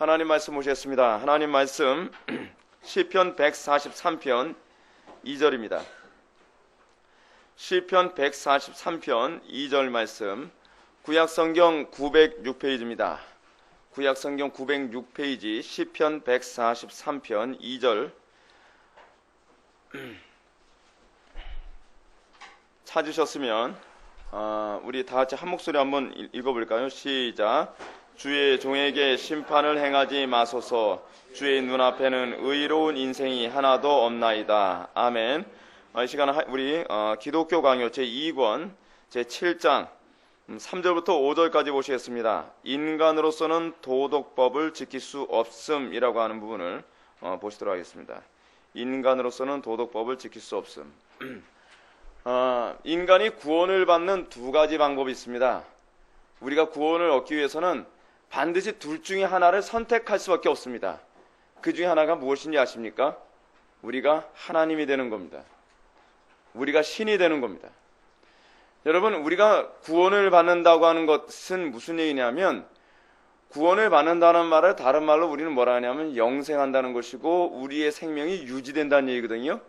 하나님 말씀 보시겠습니다. 하나님 말씀 시편 143편 2절입니다. 시편 143편 2절 말씀, 구약성경 906페이지입니다. 구약성경 906페이지 시편 143편 2절 찾으셨으면 우리 다 같이 한 목소리 한번 읽어볼까요? 시작. 주의 종에게 심판을 행하지 마소서. 주의 눈앞에는 의로운 인생이 하나도 없나이다. 아멘. 이 시간은 우리 기독교 강요 제2권 제7장 3절부터 5절까지 보시겠습니다. 인간으로서는 도덕법을 지킬 수 없음이라고 하는 부분을 보시도록 하겠습니다. 인간으로서는 도덕법을 지킬 수 없음. 인간이 구원을 받는 두 가지 방법이 있습니다. 우리가 구원을 얻기 위해서는 반드시 둘 중에 하나를 선택할 수밖에 없습니다. 그 중에 하나가 무엇인지 아십니까? 우리가 하나님이 되는 겁니다. 우리가 신이 되는 겁니다. 여러분, 우리가 구원을 받는다고 하는 것은 무슨 얘기냐면, 구원을 받는다는 말을 다른 말로 우리는 뭐라 하냐면 영생한다는 것이고 우리의 생명이 유지된다는 얘기거든요.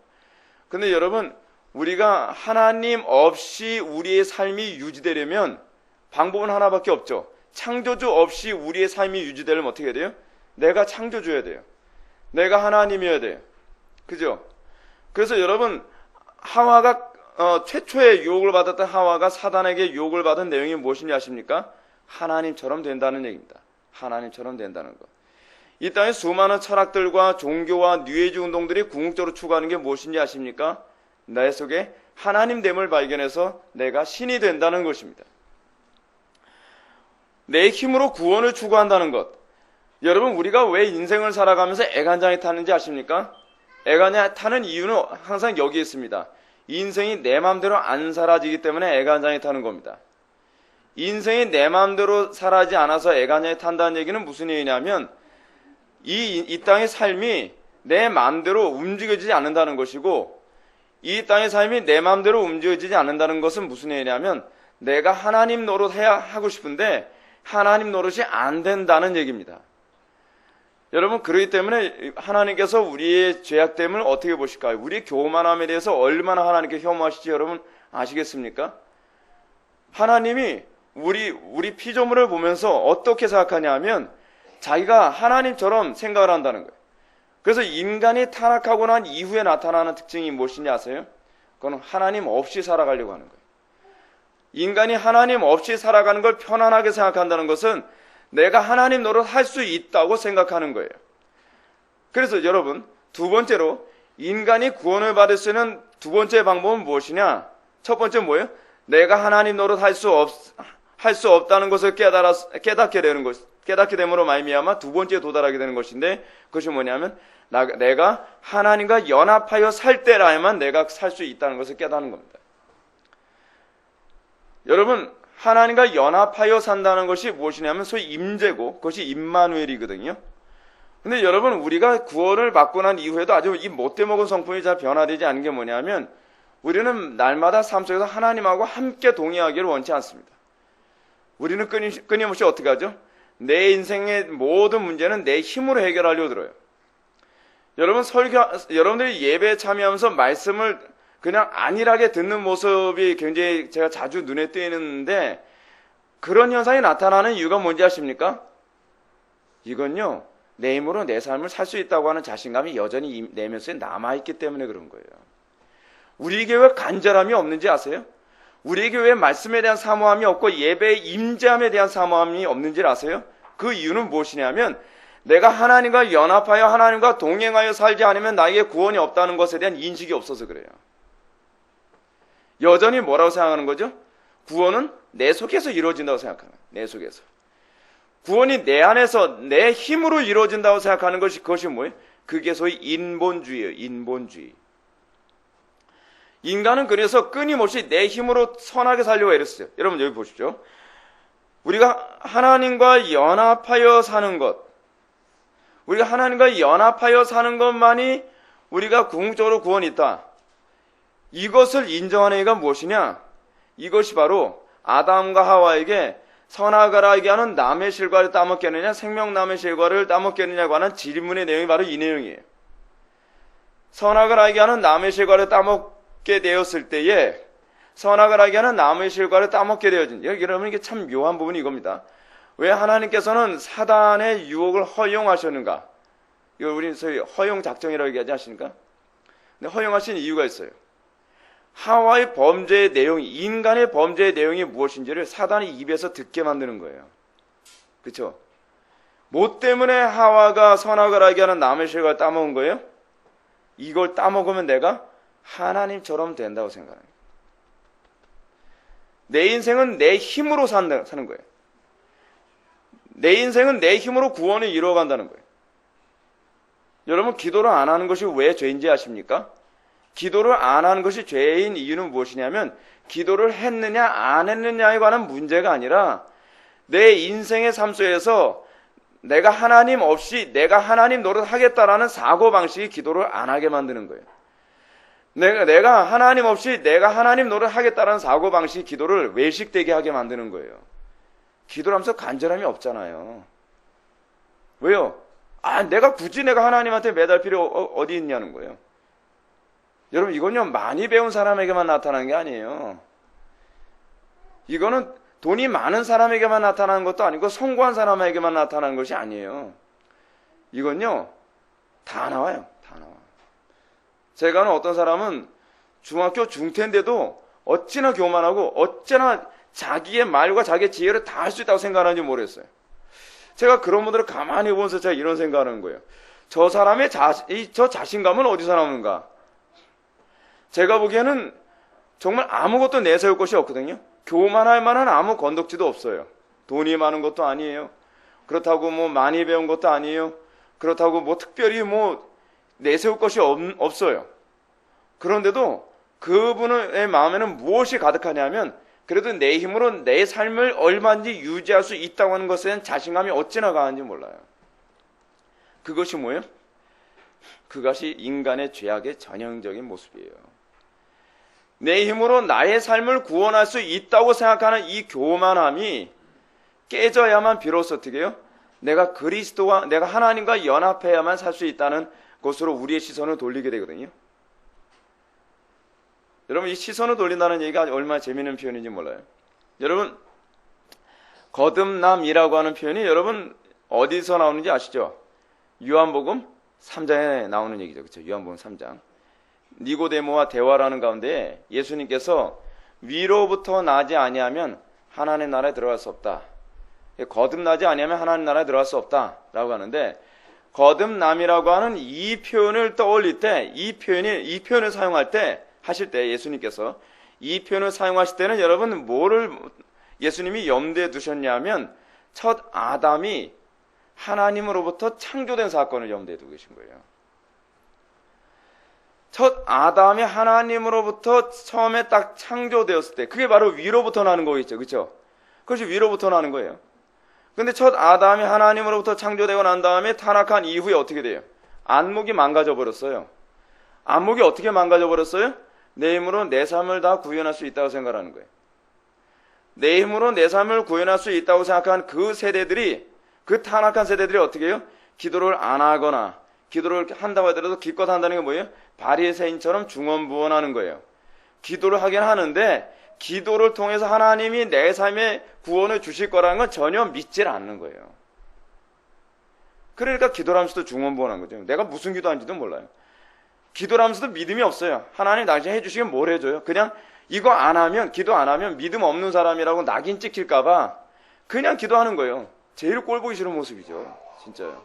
근데 여러분, 우리가 하나님 없이 우리의 삶이 유지되려면 방법은 하나밖에 없죠. 창조주 없이 우리의 삶이 유지되려면 어떻게 해야 돼요? 내가 창조주여야 돼요. 내가 하나님이어야 돼요. 그죠? 그래서 여러분, 하와가 최초의 유혹을 받았던 하와가 사단에게 유혹을 받은 내용이 무엇인지 아십니까? 하나님처럼 된다는 얘기입니다. 하나님처럼 된다는 것. 이 땅에 수많은 철학들과 종교와 뉴에이지 운동들이 궁극적으로 추구하는 게 무엇인지 아십니까? 내 속에 하나님됨을 발견해서 내가 신이 된다는 것입니다. 내 힘으로 구원을 추구한다는 것. 여러분, 우리가 왜 인생을 살아가면서 애간장에 타는지 아십니까? 애간장에 타는 이유는 항상 여기에 있습니다. 인생이 내 마음대로 안 살아지기 때문에 애간장에 타는 겁니다. 인생이 내 마음대로 살아지 않아서 애간장에 탄다는 얘기는 무슨 얘기냐면 이 땅의 삶이 내 마음대로 움직여지지 않는다는 것이고, 이 땅의 삶이 내 마음대로 움직여지지 않는다는 것은 무슨 얘기냐면 내가 하나님 노릇 해야 하고 싶은데 하나님 노릇이 안 된다는 얘기입니다. 여러분, 그렇기 때문에 하나님께서 우리의 죄악됨을 어떻게 보실까요? 우리의 교만함에 대해서 얼마나 하나님께 혐오하시지 여러분 아시겠습니까? 하나님이 우리 피조물을 보면서 어떻게 생각하냐 하면 자기가 하나님처럼 생각을 한다는 거예요. 그래서 인간이 타락하고 난 이후에 나타나는 특징이 무엇인지 아세요? 그건 하나님 없이 살아가려고 하는 거예요. 인간이 하나님 없이 살아가는 걸 편안하게 생각한다는 것은 내가 하나님 노릇 할 수 있다고 생각하는 거예요. 그래서 여러분, 두 번째로 인간이 구원을 받을 수 있는 두 번째 방법은 무엇이냐? 첫 번째 뭐예요? 내가 하나님 노릇 할 수 없다는 것을 깨닫게 되는 것, 깨닫게 됨으로 말미암아 두 번째에 도달하게 되는 것인데, 그것이 뭐냐면 내가 하나님과 연합하여 살 때라야만 내가 살 수 있다는 것을 깨닫는 겁니다. 여러분, 하나님과 연합하여 산다는 것이 무엇이냐면 소위 임재고, 그것이 임마누엘이거든요. 근데 여러분, 우리가 구원을 받고 난 이후에도 아주 이 못돼 먹은 성품이 잘 변화되지 않은 게 뭐냐면 우리는 날마다 삶 속에서 하나님하고 함께 동의하기를 원치 않습니다. 우리는 끊임없이 어떻게 하죠? 내 인생의 모든 문제는 내 힘으로 해결하려고 들어요. 여러분들이 예배에 참여하면서 말씀을 그냥 안일하게 듣는 모습이 굉장히 제가 자주 눈에 띄는데, 그런 현상이 나타나는 이유가 뭔지 아십니까? 이건요, 내 힘으로 내 삶을 살 수 있다고 하는 자신감이 여전히 내면서 남아있기 때문에 그런 거예요. 우리에게 왜 간절함이 없는지 아세요? 우리에게 왜 말씀에 대한 사모함이 없고 예배의 임재함에 대한 사모함이 없는지 아세요? 그 이유는 무엇이냐면 내가 하나님과 연합하여 하나님과 동행하여 살지 않으면 나에게 구원이 없다는 것에 대한 인식이 없어서 그래요. 여전히 뭐라고 생각하는 거죠? 구원은 내 속에서 이루어진다고 생각하는 거예요. 내 속에서. 구원이 내 안에서 내 힘으로 이루어진다고 생각하는 것이, 그것이 뭐예요? 그게 소위 인본주의예요. 인본주의. 인간은 그래서 끊임없이 내 힘으로 선하게 살려고 애를 써요. 여러분, 여기 보십시오. 우리가 하나님과 연합하여 사는 것, 우리가 하나님과 연합하여 사는 것만이 우리가 궁극적으로 구원이 있다. 이것을 인정하는 얘기가 무엇이냐? 이것이 바로 아담과 하와에게 선악을 하는 남의 실과를 따먹겠느냐, 생명남의 실과를 따먹겠느냐고 하는 질문의 내용이 바로 이 내용이에요. 선악을 알게 하는 남의 실과를 따먹게 되었을 때에, 선악을 알게 하는 남의 실과를 따먹게 되어진, 여러분 이게 참 묘한 부분이 이겁니다. 왜 하나님께서는 사단의 유혹을 허용하셨는가? 이걸 우리는 소위 허용 작정이라고 얘기하지 않습니까? 근데 허용하신 이유가 있어요. 하와의 범죄의 내용이, 인간의 범죄의 내용이 무엇인지를 사단이 입에서 듣게 만드는 거예요. 그렇죠? 뭐 때문에 하와가 선악을 알게 하는 남의 실과를 따먹은 거예요? 이걸 따먹으면 내가 하나님처럼 된다고 생각하는 거예요. 내 인생은 내 힘으로 사는 거예요. 내 인생은 내 힘으로 구원을 이루어간다는 거예요. 여러분, 기도를 안 하는 것이 왜 죄인지 아십니까? 기도를 안 하는 것이 죄인 이유는 무엇이냐면, 기도를 했느냐 안 했느냐에 관한 문제가 아니라 내 인생의 삶 속에서 내가 하나님 없이 내가 하나님 노릇하겠다라는 사고방식이 기도를 안 하게 만드는 거예요. 내가 하나님 없이 내가 하나님 노릇하겠다라는 사고방식이 기도를 외식되게 하게 만드는 거예요. 기도를 하면서 간절함이 없잖아요. 왜요? 내가 굳이 내가 하나님한테 매달 필요 어디 있냐는 거예요. 여러분, 이건요, 많이 배운 사람에게만 나타나는 게 아니에요. 이거는 돈이 많은 사람에게만 나타나는 것도 아니고 성공한 사람에게만 나타나는 것이 아니에요. 이건요, 다 나와요. 다 나와. 제가 아는 어떤 사람은 중학교 중퇴인데도 어찌나 교만하고 어찌나 자기의 말과 자기의 지혜를 다 할 수 있다고 생각하는지 모르겠어요. 제가 그런 분들을 가만히 보면서 제가 이런 생각하는 거예요. 저 사람의 저 자신감은 어디서 나오는가? 제가 보기에는 정말 아무것도 내세울 것이 없거든요. 교만할 만한 아무 건덕지도 없어요. 돈이 많은 것도 아니에요. 그렇다고 뭐 많이 배운 것도 아니에요. 그렇다고 뭐 특별히 뭐 내세울 것이 없어요. 그런데도 그분의 마음에는 무엇이 가득하냐면, 그래도 내 힘으로 내 삶을 얼마든지 유지할 수 있다고 하는 것에 대한 자신감이 어찌나 강한지 몰라요. 그것이 뭐예요? 그것이 인간의 죄악의 전형적인 모습이에요. 내 힘으로 나의 삶을 구원할 수 있다고 생각하는 이 교만함이 깨져야만 비로소 어떻게 해요? 내가 그리스도와 내가 하나님과 연합해야만 살 수 있다는 것으로 우리의 시선을 돌리게 되거든요. 여러분, 이 시선을 돌린다는 얘기가 얼마나 재미있는 표현인지 몰라요. 여러분, 거듭남이라고 하는 표현이 여러분 어디서 나오는지 아시죠? 요한복음 3장에 나오는 얘기죠. 그렇죠? 요한복음 3장. 니고데모와 대화를 하는 가운데 예수님께서 위로부터 나지 아니하면 하나님 나라에 들어갈 수 없다. 거듭나지 아니하면 하나님 나라에 들어갈 수 없다라고 하는데, 거듭남이라고 하는 이 표현을 떠올릴 때, 이 표현을 사용할 때, 하실 때 예수님께서 이 표현을 사용하실 때는 여러분 뭐를 예수님이 염두에 두셨냐면, 첫 아담이 하나님으로부터 창조된 사건을 염두에 두고 계신 거예요. 첫 아담이 하나님으로부터 처음에 딱 창조되었을 때, 그게 바로 위로부터 나는 거겠죠. 그렇죠? 그것이 위로부터 나는 거예요. 근데 첫 아담이 하나님으로부터 창조되고 난 다음에 타락한 이후에 어떻게 돼요? 안목이 망가져 버렸어요. 안목이 어떻게 망가져 버렸어요? 내 힘으로 내 삶을 다 구현할 수 있다고 생각하는 거예요. 내 힘으로 내 삶을 구현할 수 있다고 생각한 그 세대들이, 그 타락한 세대들이 어떻게 해요? 기도를 안 하거나, 기도를 한다고 하더라도 기껏 한다는 게 뭐예요? 바리새인처럼 중언부언하는 거예요. 기도를 하긴 하는데 기도를 통해서 하나님이 내 삶에 구원을 주실 거라는 건 전혀 믿질 않는 거예요. 그러니까 기도를 하면서도 중언부언한 거죠. 내가 무슨 기도하는지도 몰라요. 기도를 하면서도 믿음이 없어요. 하나님 당신 해주시면 뭘 해줘요? 그냥 이거 안 하면, 기도 안 하면 믿음 없는 사람이라고 낙인 찍힐까봐 그냥 기도하는 거예요. 제일 꼴 보기 싫은 모습이죠. 진짜요.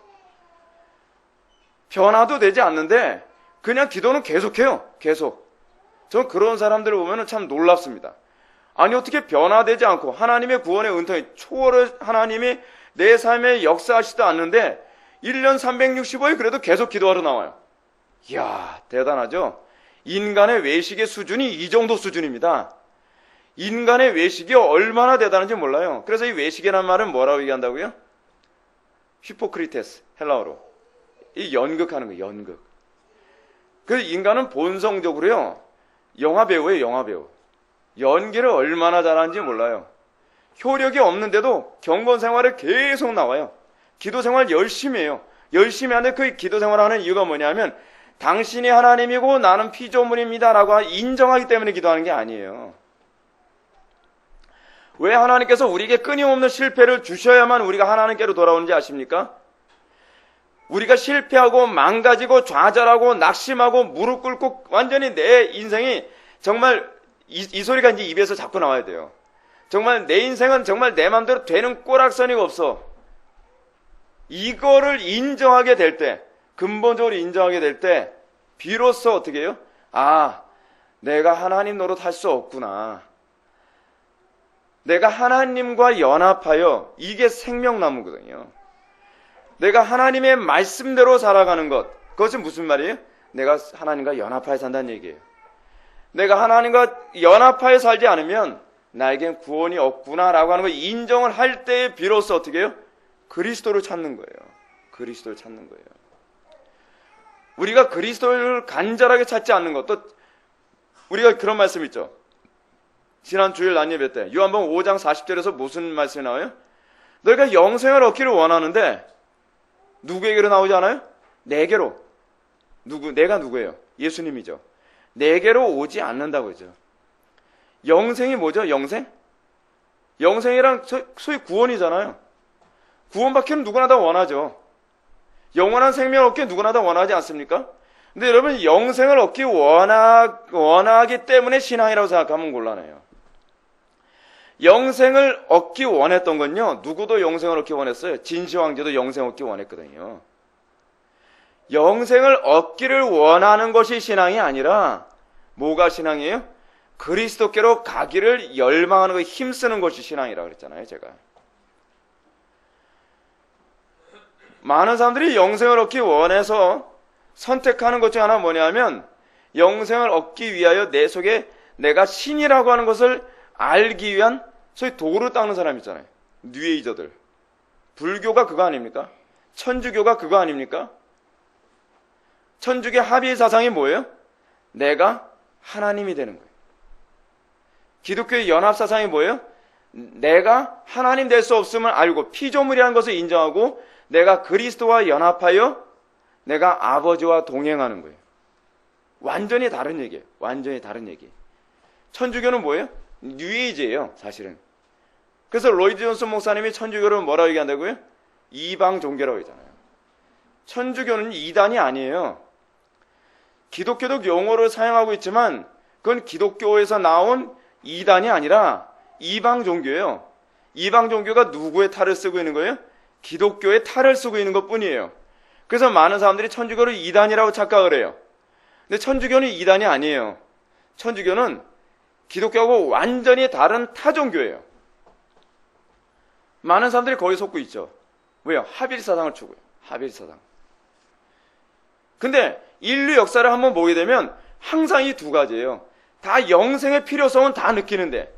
변화도 되지 않는데 그냥 기도는 계속해요. 계속. 전 그런 사람들을 보면 참 놀랍습니다. 아니 어떻게 변화되지 않고 하나님의 구원의 은총이 초월을 하나님이 내 삶에 역사하시지도 않는데 1년 365일 그래도 계속 기도하러 나와요. 이야, 대단하죠? 인간의 외식의 수준이 이 정도 수준입니다. 인간의 외식이 얼마나 대단한지 몰라요. 그래서 이 외식이라는 말은 뭐라고 얘기한다고요? 히포크리테스, 헬라어로. 이 연극하는 거예요, 연극. 그래서 인간은 본성적으로요, 영화배우예요, 영화배우. 연기를 얼마나 잘하는지 몰라요. 효력이 없는데도 경건 생활을 계속 나와요. 기도 생활 열심히 해요. 열심히 하는데 그 기도 생활을 하는 이유가 뭐냐면 당신이 하나님이고 나는 피조물입니다 라고 인정하기 때문에 기도하는 게 아니에요. 왜 하나님께서 우리에게 끊임없는 실패를 주셔야만 우리가 하나님께로 돌아오는지 아십니까? 우리가 실패하고 망가지고 좌절하고 낙심하고 무릎 꿇고 완전히 내 인생이 정말 이 소리가 이제 입에서 자꾸 나와야 돼요. 정말 내 인생은 정말 내 마음대로 되는 꼬락서니가 없어. 이거를 인정하게 될 때, 근본적으로 인정하게 될 때 비로소 어떻게 해요? 아, 내가 하나님 노릇할 수 없구나. 내가 하나님과 연합하여, 이게 생명나무거든요. 내가 하나님의 말씀대로 살아가는 것, 그것은 무슨 말이에요? 내가 하나님과 연합하여 산다는 얘기예요. 내가 하나님과 연합하여 살지 않으면 나에겐 구원이 없구나라고 하는 걸 인정을 할 때에 비로소 어떻게 해요? 그리스도를 찾는 거예요. 그리스도를 찾는 거예요. 우리가 그리스도를 간절하게 찾지 않는 것도, 우리가 그런 말씀 있죠. 지난 주일 낮 예배 때 요한복음 5장 40절에서 무슨 말씀이 나와요? 너희가 영생을 얻기를 원하는데 누구에게로 나오지 않아요? 내게로. 내가 누구예요? 예수님이죠. 내게로 오지 않는다고 하죠. 영생이 뭐죠? 영생? 영생이랑 소위 구원이잖아요. 구원받기는 누구나 다 원하죠. 영원한 생명을 얻기 누구나 다 원하지 않습니까? 근데 여러분, 영생을 얻기 원하기 때문에 신앙이라고 생각하면 곤란해요. 영생을 얻기 원했던 건요, 누구도 영생을 얻기 원했어요. 진시황제도 영생 얻기 원했거든요. 영생을 얻기를 원하는 것이 신앙이 아니라 뭐가 신앙이에요? 그리스도께로 가기를 열망하는 거, 힘쓰는 것이 신앙이라고 그랬잖아요, 제가. 많은 사람들이 영생을 얻기 원해서 선택하는 것 중 하나 뭐냐면, 영생을 얻기 위하여 내 속에 내가 신이라고 하는 것을 알기 위한 소위 도구를 닦는 사람 있잖아요. 뉴에이저들. 불교가 그거 아닙니까? 천주교가 그거 아닙니까? 천주교 합의 사상이 뭐예요? 내가 하나님이 되는 거예요. 기독교의 연합 사상이 뭐예요? 내가 하나님 될 수 없음을 알고 피조물이라는 것을 인정하고 내가 그리스도와 연합하여 내가 아버지와 동행하는 거예요. 완전히 다른 얘기예요. 완전히 다른 얘기. 천주교는 뭐예요? 뉴에이지예요, 사실은. 그래서 로이드 존슨 목사님이 천주교를 뭐라고 얘기한다고요? 이방 종교라고 하잖아요. 천주교는 이단이 아니에요. 기독교도 용어를 사용하고 있지만 그건 기독교에서 나온 이단이 아니라 이방 종교예요. 이방 종교가 누구의 탈을 쓰고 있는 거예요? 기독교의 탈을 쓰고 있는 것 뿐이에요. 그래서 많은 사람들이 천주교를 이단이라고 착각을 해요. 근데 천주교는 이단이 아니에요. 천주교는 기독교하고 완전히 다른 타종교예요. 많은 사람들이 거기에 속고 있죠. 왜요? 하빌사상을 추구해요. 하빌사상. 근데 인류 역사를 한번 보게 되면 항상 이 두 가지예요. 다 영생의 필요성은 다 느끼는데,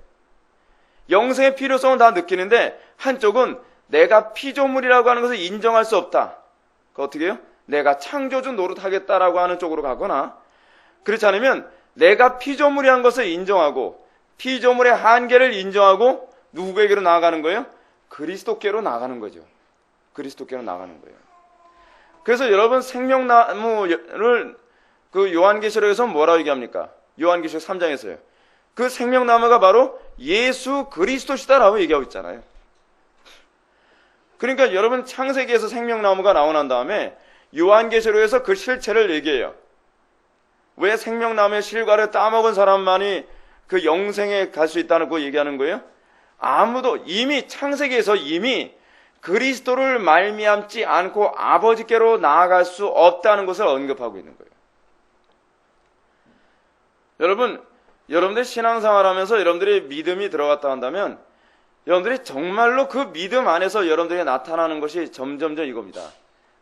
영생의 필요성은 다 느끼는데 한쪽은 내가 피조물이라고 하는 것을 인정할 수 없다. 그 어떻게 해요? 내가 창조주 노릇하겠다라고 하는 쪽으로 가거나, 그렇지 않으면 내가 피조물이라는 것을 인정하고 피조물의 한계를 인정하고 누구에게로 나아가는 거예요? 그리스도께로 나가는 거죠. 그리스도께로 나가는 거예요. 그래서 여러분, 생명나무를 그 요한계시록에서 뭐라고 얘기합니까? 요한계시록 3장에서요. 그 생명나무가 바로 예수 그리스도시다라고 얘기하고 있잖아요. 그러니까 여러분, 창세기에서 생명나무가 나오고 난 다음에 요한계시록에서 그 실체를 얘기해요. 왜 생명나무의 실과를 따먹은 사람만이 그 영생에 갈 수 있다는 거 얘기하는 거예요? 아무도 이미 창세기에서 이미 그리스도를 말미암지 않고 아버지께로 나아갈 수 없다는 것을 언급하고 있는 거예요. 여러분, 여러분들 신앙생활하면서 여러분들의 믿음이 들어갔다 한다면 여러분들이 정말로 그 믿음 안에서 여러분들에게 나타나는 것이 점점점 이겁니다.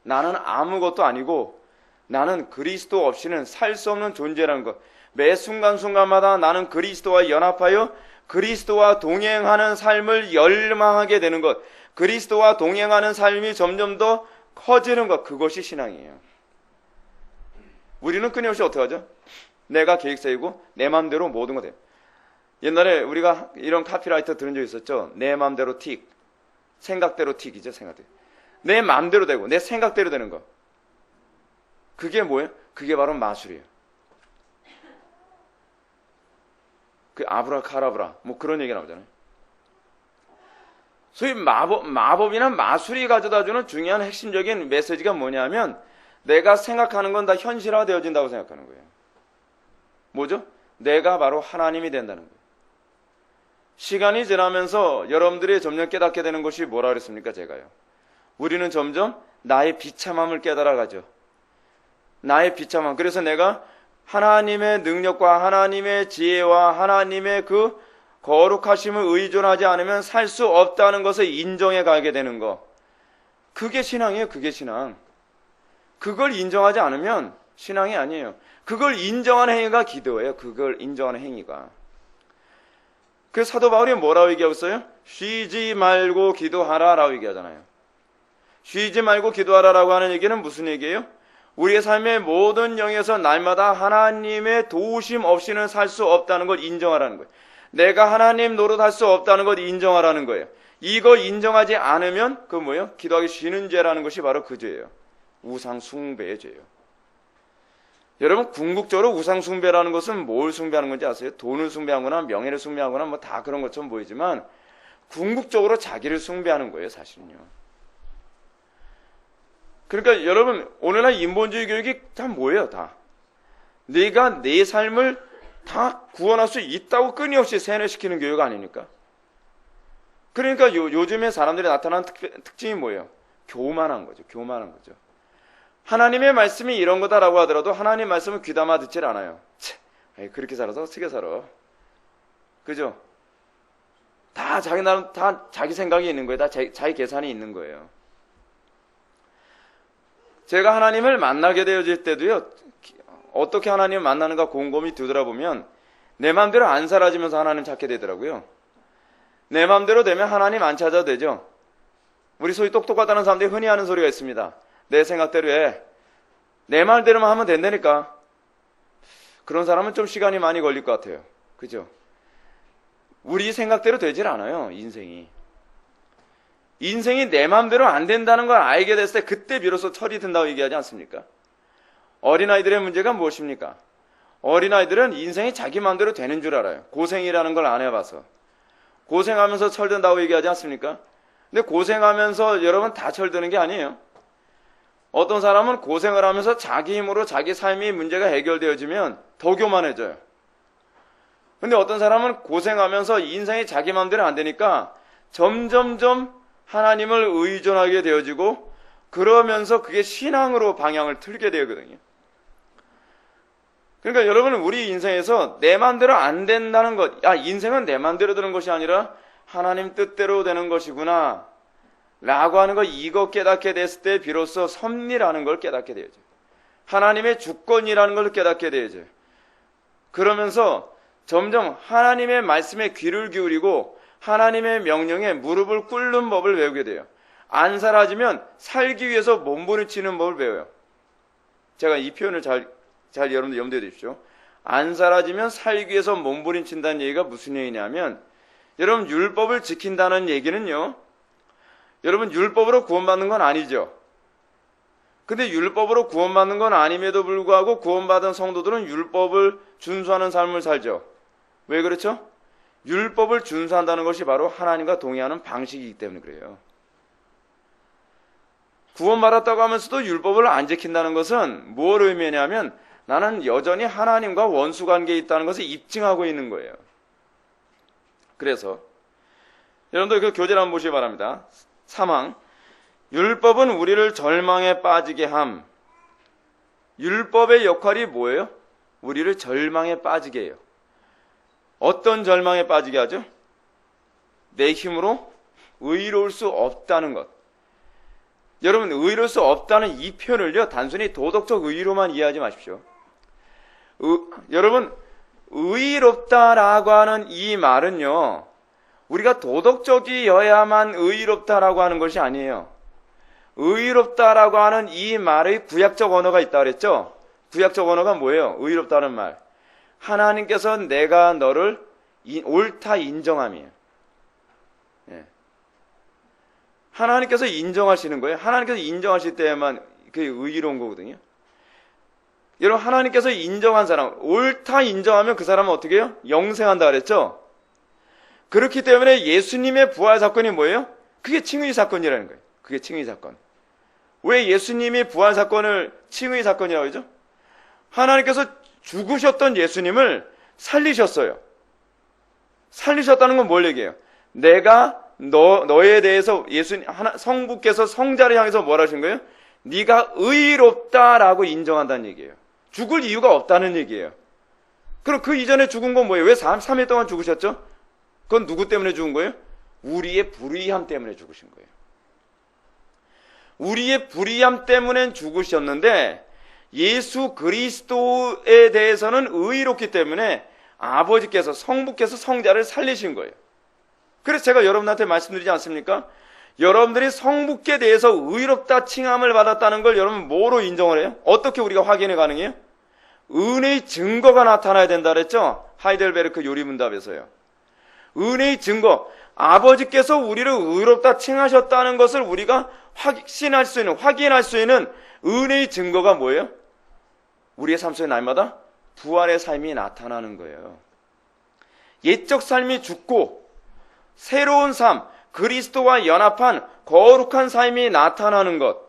나는 아무것도 아니고 나는 그리스도 없이는 살 수 없는 존재라는 것. 매 순간순간마다 나는 그리스도와 연합하여 그리스도와 동행하는 삶을 열망하게 되는 것. 그리스도와 동행하는 삶이 점점 더 커지는 것. 그것이 신앙이에요. 우리는 끊임없이 어떻게 하죠? 내가 계획 세우고 내 마음대로 모든 것 해요. 옛날에 우리가 이런 카피라이터 들은 적 있었죠. 내 맘대로 틱. 생각대로 틱이죠, 생각대로. 내 맘대로 되고, 내 생각대로 되는 거. 그게 뭐예요? 그게 바로 마술이에요. 그 아브라카라브라, 뭐 그런 얘기 나오잖아요. 소위 마법이나 마술이 가져다주는 중요한 핵심적인 메시지가 뭐냐면, 내가 생각하는 건 다 현실화되어진다고 생각하는 거예요. 뭐죠? 내가 바로 하나님이 된다는 거예요. 시간이 지나면서 여러분들이 점점 깨닫게 되는 것이 뭐라 그랬습니까? 제가요. 우리는 점점 나의 비참함을 깨달아가죠. 나의 비참함. 그래서 내가 하나님의 능력과 하나님의 지혜와 하나님의 그 거룩하심을 의존하지 않으면 살 수 없다는 것을 인정해 가게 되는 거. 그게 신앙이에요. 그게 신앙. 그걸 인정하지 않으면 신앙이 아니에요. 그걸 인정하는 행위가 기도예요. 그걸 인정하는 행위가. 그 사도 바울이 뭐라고 얘기하고 있어요? 쉬지 말고 기도하라라고 얘기하잖아요. 쉬지 말고 기도하라라고 하는 얘기는 무슨 얘기예요? 우리의 삶의 모든 영역에서 날마다 하나님의 도우심 없이는 살 수 없다는 걸 인정하라는 거예요. 내가 하나님 노릇할 수 없다는 걸 인정하라는 거예요. 이거 인정하지 않으면 그 뭐예요? 기도하기 쉬는 죄라는 것이 바로 그 죄예요. 우상 숭배의 죄예요. 여러분, 궁극적으로 우상 숭배라는 것은 뭘 숭배하는 건지 아세요? 돈을 숭배하거나 명예를 숭배하거나 뭐 다 그런 것처럼 보이지만 궁극적으로 자기를 숭배하는 거예요, 사실은요. 그러니까 여러분, 오늘날 인본주의 교육이 다 뭐예요, 다? 내가 내 삶을 다 구원할 수 있다고 끊임없이 세뇌시키는 교육 아닙니까? 그러니까 요즘에 사람들이 나타나는 특징이 뭐예요? 교만한 거죠, 교만한 거죠. 하나님의 말씀이 이런 거다라고 하더라도 하나님 말씀을 귀담아 듣질 않아요. 그렇게 살아서 어떻게 살아? 그죠? 다 자기 나름, 다 자기 생각이 있는 거예요. 다 자기 계산이 있는 거예요. 제가 하나님을 만나게 되어질 때도요, 어떻게 하나님을 만나는가 곰곰이 뒤돌아보면 내 마음대로 안 사라지면서 하나님 찾게 되더라고요. 내 마음대로 되면 하나님 안 찾아도 되죠. 우리 소위 똑똑하다는 사람들이 흔히 하는 소리가 있습니다. 내 생각대로 해. 내 말대로만 하면 된다니까. 그런 사람은 좀 시간이 많이 걸릴 것 같아요. 그죠? 우리 생각대로 되질 않아요, 인생이. 인생이 내 마음대로 안 된다는 걸 알게 됐을 때 그때 비로소 철이 든다고 얘기하지 않습니까? 어린아이들의 문제가 무엇입니까? 어린아이들은 인생이 자기 마음대로 되는 줄 알아요. 고생이라는 걸 안 해봐서. 고생하면서 철든다고 얘기하지 않습니까? 근데 고생하면서 여러분 다 철드는 게 아니에요. 어떤 사람은 고생을 하면서 자기 힘으로 자기 삶이 문제가 해결되어지면 더 교만해져요. 근데 어떤 사람은 고생하면서 인생이 자기 마음대로 안 되니까 점점점 하나님을 의존하게 되어지고 그러면서 그게 신앙으로 방향을 틀게 되거든요. 그러니까 여러분은 우리 인생에서 내 마음대로 안 된다는 것, 인생은 내 마음대로 되는 것이 아니라 하나님 뜻대로 되는 것이구나 라고 하는 거, 이거 깨닫게 됐을 때 비로소 섭리라는 걸 깨닫게 되죠. 하나님의 주권이라는 걸 깨닫게 되죠. 그러면서 점점 하나님의 말씀에 귀를 기울이고 하나님의 명령에 무릎을 꿇는 법을 배우게 돼요. 안 사라지면 살기 위해서 몸부림치는 법을 배워요. 제가 이 표현을 잘 여러분들 염두에 두십시오. 안 사라지면 살기 위해서 몸부림친다는 얘기가 무슨 얘기냐면, 여러분 율법을 지킨다는 얘기는요, 여러분 율법으로 구원받는 건 아니죠. 근데 율법으로 구원받는 건 아님에도 불구하고 구원받은 성도들은 율법을 준수하는 삶을 살죠. 왜 그렇죠? 율법을 준수한다는 것이 바로 하나님과 동의하는 방식이기 때문에 그래요. 구원받았다고 하면서도 율법을 안 지킨다는 것은 뭘 의미하냐면 나는 여전히 하나님과 원수관계에 있다는 것을 입증하고 있는 거예요. 그래서 여러분들 그 교재를 한번 보시기 바랍니다. 3항, 율법은 우리를 절망에 빠지게 함. 율법의 역할이 뭐예요? 우리를 절망에 빠지게 해요. 어떤 절망에 빠지게 하죠? 내 힘으로 의로울 수 없다는 것. 여러분, 의로울 수 없다는 이 표현을요, 단순히 도덕적 의로만 이해하지 마십시오. 여러분, 의롭다라고 하는 이 말은요, 우리가 도덕적이어야만 의롭다라고 하는 것이 아니에요. 의롭다라고 하는 이 말의 구약적 언어가 있다고 그랬죠? 구약적 언어가 뭐예요? 의롭다는 말. 하나님께서 내가 너를 옳다 인정함이에요. 예. 하나님께서 인정하시는 거예요. 하나님께서 인정하실 때만 그게 의로운 거거든요. 여러분, 하나님께서 인정한 사람, 옳다 인정하면 그 사람은 어떻게 해요? 영생한다 그랬죠? 그렇기 때문에 예수님의 부활 사건이 뭐예요? 그게 칭의 사건이라는 거예요. 그게 칭의 사건. 왜 예수님이 부활 사건을 칭의 사건이라고 하죠? 하나님께서 죽으셨던 예수님을 살리셨어요. 살리셨다는 건 뭘 얘기해요? 내가 너에 대해서 성부께서 성자를 향해서 뭐라 하신 거예요? 네가 의롭다라고 인정한다는 얘기예요. 죽을 이유가 없다는 얘기예요. 그럼 그 이전에 죽은 건 뭐예요? 왜 3일 동안 죽으셨죠? 그건 누구 때문에 죽은 거예요? 우리의 불의함 때문에 죽으신 거예요. 우리의 불의함 때문에 죽으셨는데 예수 그리스도에 대해서는 의롭기 때문에 아버지께서 성부께서 성자를 살리신 거예요. 그래서 제가 여러분한테 말씀드리지 않습니까? 여러분들이 성부께 대해서 의롭다 칭함을 받았다는 걸 여러분 뭐로 인정을 해요? 어떻게 우리가 확인이 가능해요? 은혜의 증거가 나타나야 된다 그랬죠? 하이델베르크 요리문답에서요. 은혜의 증거, 아버지께서 우리를 의롭다 칭하셨다는 것을 우리가 확신할 수 있는, 확인할 수 있는 은혜의 증거가 뭐예요? 우리의 삶 속에 날마다 부활의 삶이 나타나는 거예요. 옛적 삶이 죽고 새로운 삶, 그리스도와 연합한 거룩한 삶이 나타나는 것,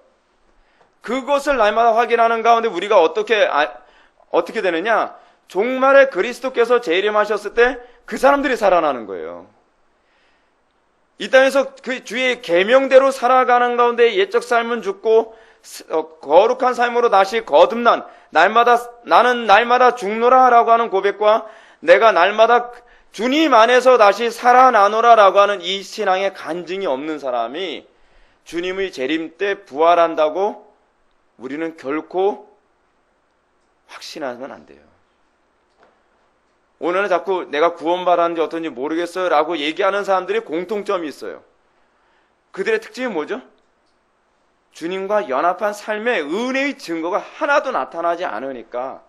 그것을 날마다 확인하는 가운데 우리가 어떻게 되느냐? 종말에 그리스도께서 재림하셨을 때 그 사람들이 살아나는 거예요. 이 땅에서 그 주의 계명대로 살아가는 가운데 옛적 삶은 죽고 거룩한 삶으로 다시 거듭난 나는 날마다 죽노라라고 하는 고백과 내가 날마다 주님 안에서 다시 살아나노라라고 하는 이 신앙의 간증이 없는 사람이 주님의 재림 때 부활한다고 우리는 결코 확신하면 안 돼요. 오늘은 자꾸 내가 구원받았는지 어떤지 모르겠어요 라고 얘기하는 사람들이 공통점이 있어요. 그들의 특징이 뭐죠? 주님과 연합한 삶의 은혜의 증거가 하나도 나타나지 않으니까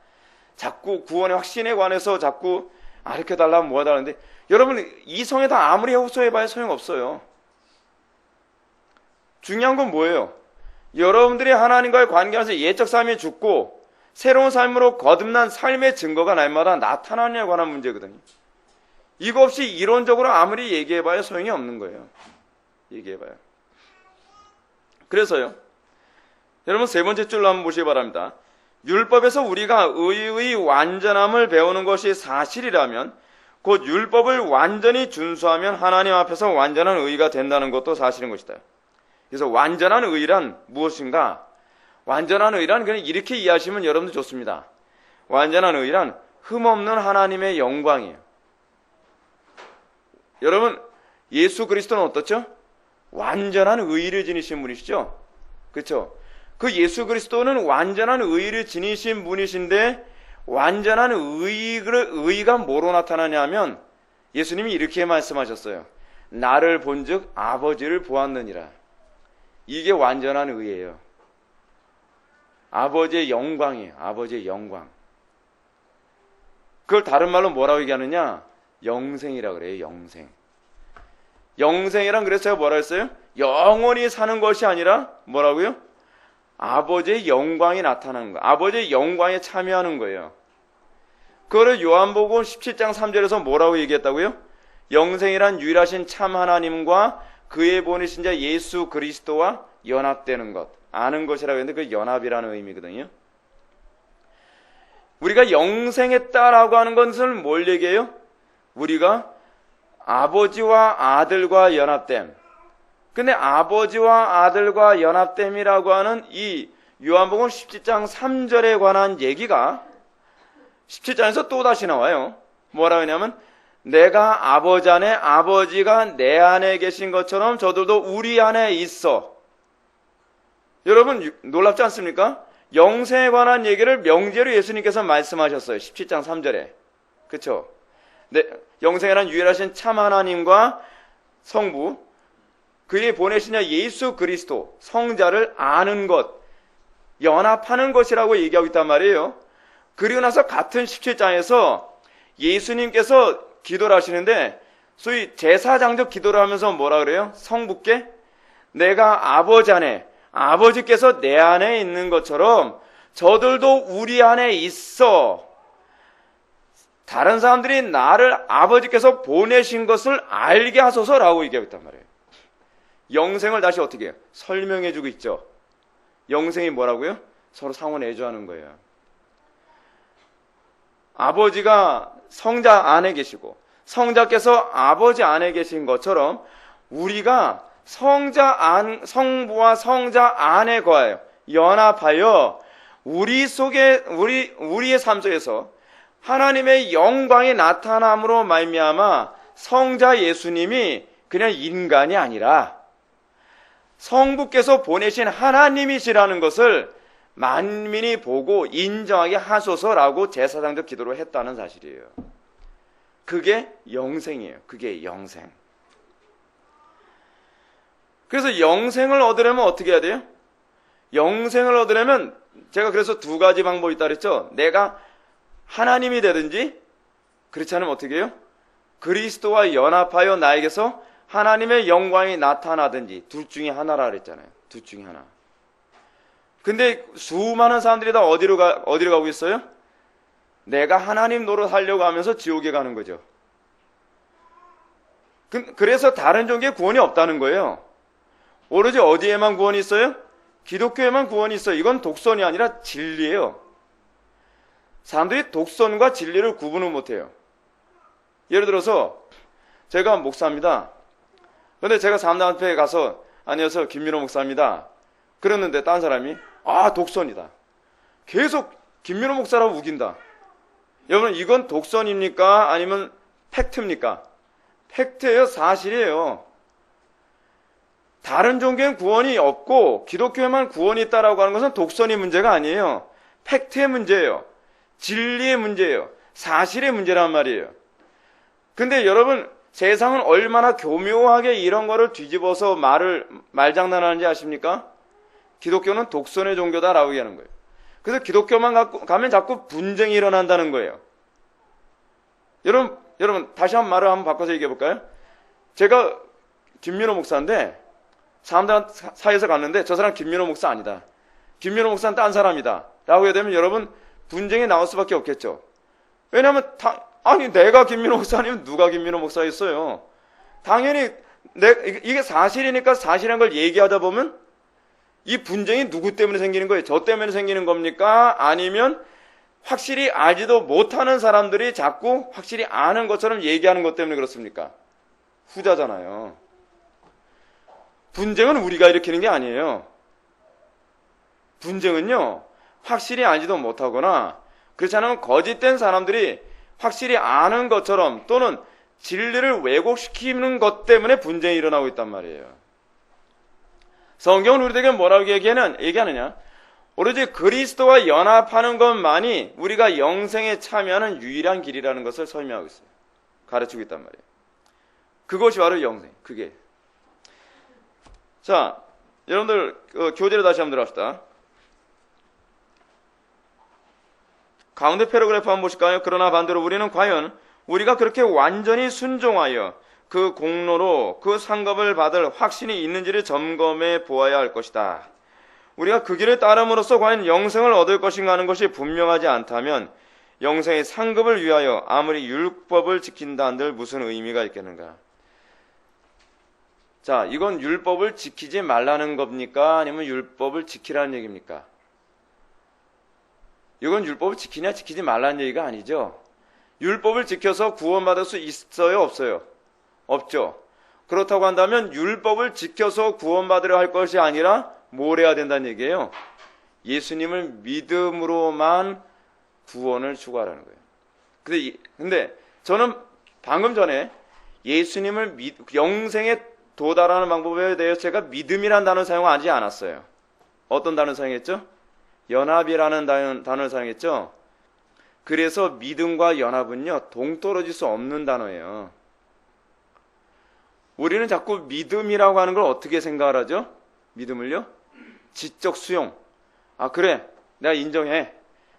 자꾸 구원의 확신에 관해서 자꾸 가르쳐달라면 뭐 하다는데, 여러분 이 성에다 아무리 호소해봐야 소용없어요. 중요한 건 뭐예요? 여러분들이 하나님과의 관계에서 옛적 삶이 죽고 새로운 삶으로 거듭난 삶의 증거가 날마다 나타나냐에 관한 문제거든요. 이거 없이 이론적으로 아무리 얘기해봐야 소용이 없는 거예요. 얘기해봐요. 그래서요, 여러분 세 번째 줄로 한번 보시기 바랍니다. 율법에서 우리가 의의 완전함을 배우는 것이 사실이라면 곧 율법을 완전히 준수하면 하나님 앞에서 완전한 의의가 된다는 것도 사실인 것이다. 그래서 완전한 의의란 무엇인가? 완전한 의의란 그냥 이렇게 이해하시면 여러분도 좋습니다. 완전한 의의란 흠없는 하나님의 영광이에요. 여러분, 예수 그리스도는 어떻죠? 완전한 의의를 지니신 분이시죠? 그렇죠? 그 예수 그리스도는 완전한 의의를 지니신 분이신데 완전한 의의가 뭐로 나타나냐면 예수님이 이렇게 말씀하셨어요. 나를 본즉 아버지를 보았느니라. 이게 완전한 의의예요. 아버지의 영광이에요. 아버지의 영광. 그걸 다른 말로 뭐라고 얘기하느냐? 영생이라고 그래요. 영생. 영생이란 그래서 제가 뭐라 했어요? 영원히 사는 것이 아니라 뭐라고요? 아버지의 영광이 나타나는 거예요. 아버지의 영광에 참여하는 거예요. 그거를 요한복음 17장 3절에서 뭐라고 얘기했다고요? 영생이란 유일하신 참 하나님과 그의 보내신 자 예수 그리스도와 연합되는 것, 아는 것이라고 했는데 그 연합이라는 의미거든요. 우리가 영생했다라고 하는 것은 뭘 얘기해요? 우리가 아버지와 아들과 연합됨. 근데 아버지와 아들과 연합됨이라고 하는 이 요한복음 17장 3절에 관한 얘기가 17장에서 또 다시 나와요. 뭐라고 하냐면 내가 아버지 안에 아버지가 내 안에 계신 것처럼 저들도 우리 안에 있어. 여러분 놀랍지 않습니까? 영생에 관한 얘기를 명제로 예수님께서 말씀하셨어요. 17장 3절에. 그렇죠? 영생이란 유일하신 참 하나님과 성부, 그의 보내신 자 예수 그리스도, 성자를 아는 것, 연합하는 것이라고 얘기하고 있단 말이에요. 그리고 나서 같은 17장에서 예수님께서 기도를 하시는데 소위 제사장적 기도를 하면서 뭐라 그래요? 성부께 내가 아버지 안에, 아버지께서 내 안에 있는 것처럼 저들도 우리 안에 있어. 다른 사람들이 나를 아버지께서 보내신 것을 알게 하소서라고 얘기하고 있단 말이에요. 영생을 다시 어떻게 해요? 설명해 주고 있죠. 영생이 뭐라고요? 서로 상호 내조하는 거예요. 아버지가 성자 안에 계시고 성자께서 아버지 안에 계신 것처럼 우리가 성부와 성자 안에 거하여 연합하여 우리의 삶 속에서 하나님의 영광이 나타남으로 말미암아 성자 예수님이 그냥 인간이 아니라 성부께서 보내신 하나님이시라는 것을 만민이 보고 인정하게 하소서라고 제사장적 기도를 했다는 사실이에요. 그게 영생이에요. 그게 영생. 그래서 영생을 얻으려면 어떻게 해야 돼요? 영생을 얻으려면 제가 그래서 두 가지 방법이 있다 그랬죠. 내가 하나님이 되든지 그렇지 않으면 어떻게 해요? 그리스도와 연합하여 나에게서 하나님의 영광이 나타나든지 둘 중에 하나라 그랬잖아요. 둘 중에 하나. 근데 수많은 사람들이 다 어디로 가고 있어요? 내가 하나님 노릇하려고 하면서 지옥에 가는 거죠. 그래서 다른 종교에 구원이 없다는 거예요. 오로지 어디에만 구원이 있어요? 기독교에만 구원이 있어요. 이건 독선이 아니라 진리예요. 사람들이 독선과 진리를 구분을 못해요. 예를 들어서 제가 목사입니다. 그런데 제가 사람들 앞에 가서 안녕하세요 김민호 목사입니다. 그랬는데 딴 사람이 독선이다. 계속 김민호 목사라고 우긴다. 여러분 이건 독선입니까? 아니면 팩트입니까? 팩트예요. 사실이에요. 다른 종교엔 구원이 없고 기독교에만 구원이 있다라고 하는 것은 독선의 문제가 아니에요. 팩트의 문제예요. 진리의 문제예요. 사실의 문제란 말이에요. 근데 여러분 세상은 얼마나 교묘하게 이런 거를 뒤집어서 말장난하는지 아십니까? 기독교는 독선의 종교다라고 얘기하는 거예요. 그래서 기독교만 가면 자꾸 분쟁이 일어난다는 거예요. 여러분 다시 한 말을 한번 바꿔서 얘기해 볼까요? 제가 김민호 목사인데 사람들 사이에서 갔는데 저 사람 김민호 목사 아니다. 김민호 목사는 딴 사람이다. 라고 해야 되면 여러분 분쟁이 나올 수밖에 없겠죠. 왜냐하면 내가 김민호 목사 아니면 누가 김민호 목사였어요. 당연히 이게 사실이니까 사실한 걸 얘기하다 보면 이 분쟁이 누구 때문에 생기는 거예요? 저 때문에 생기는 겁니까? 아니면 확실히 알지도 못하는 사람들이 자꾸 확실히 아는 것처럼 얘기하는 것 때문에 그렇습니까? 후자잖아요. 분쟁은 우리가 일으키는 게 아니에요. 분쟁은요, 확실히 알지도 못하거나 그렇지 않으면 거짓된 사람들이 확실히 아는 것처럼 또는 진리를 왜곡시키는 것 때문에 분쟁이 일어나고 있단 말이에요. 성경은 우리에게 뭐라고 얘기하느냐? 오로지 그리스도와 연합하는 것만이 우리가 영생에 참여하는 유일한 길이라는 것을 설명하고 있어요. 가르치고 있단 말이에요. 그것이 바로 영생. 그게. 자, 여러분들 교재를 다시 한번 들어갑시다. 가운데 패러그래프 한번 보실까요? 그러나 반대로 우리는 과연 우리가 그렇게 완전히 순종하여 그 공로로 그 상급을 받을 확신이 있는지를 점검해 보아야 할 것이다. 우리가 그 길을 따름으로써 과연 영생을 얻을 것인가 하는 것이 분명하지 않다면 영생의 상급을 위하여 아무리 율법을 지킨다 한들 무슨 의미가 있겠는가? 자, 이건 율법을 지키지 말라는 겁니까? 아니면 율법을 지키라는 얘기입니까? 이건 율법을 지키냐 지키지 말라는 얘기가 아니죠. 율법을 지켜서 구원받을 수 있어요? 없어요? 없죠. 그렇다고 한다면 율법을 지켜서 구원받으려 할 것이 아니라 뭘 해야 된다는 얘기예요? 예수님을 믿음으로만 구원을 추구하라는 거예요. 근데 저는 방금 전에 예수님을 영생에 도달하는 방법에 대해서 제가 믿음이라는 단어를 사용하지 않았어요. 어떤 단어를 사용했죠? 연합이라는 단어를 사용했죠? 그래서 믿음과 연합은요, 동떨어질 수 없는 단어예요. 우리는 자꾸 믿음이라고 하는 걸 어떻게 생각을 하죠? 믿음을요? 지적 수용. 그래. 내가 인정해.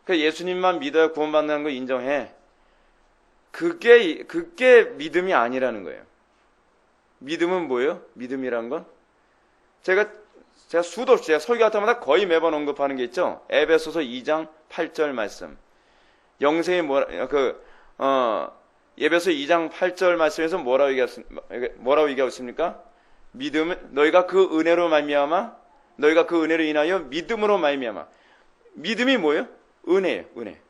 그래, 예수님만 믿어야 구원받는 거 인정해. 그게 믿음이 아니라는 거예요. 믿음은 뭐예요? 믿음이란 건 제가 수도 없이 제가 설교할 때마다 거의 매번 언급하는 게 있죠. 에베소서 2장 8절 말씀. 영생이 에베소 2장 8절 말씀에서 뭐라고 얘기하고 있습니까? 믿음은 너희가 그 은혜로 말미암아 너희가 그 은혜로 인하여 믿음으로 말미암아. 믿음이 뭐예요? 은혜예요. 은혜.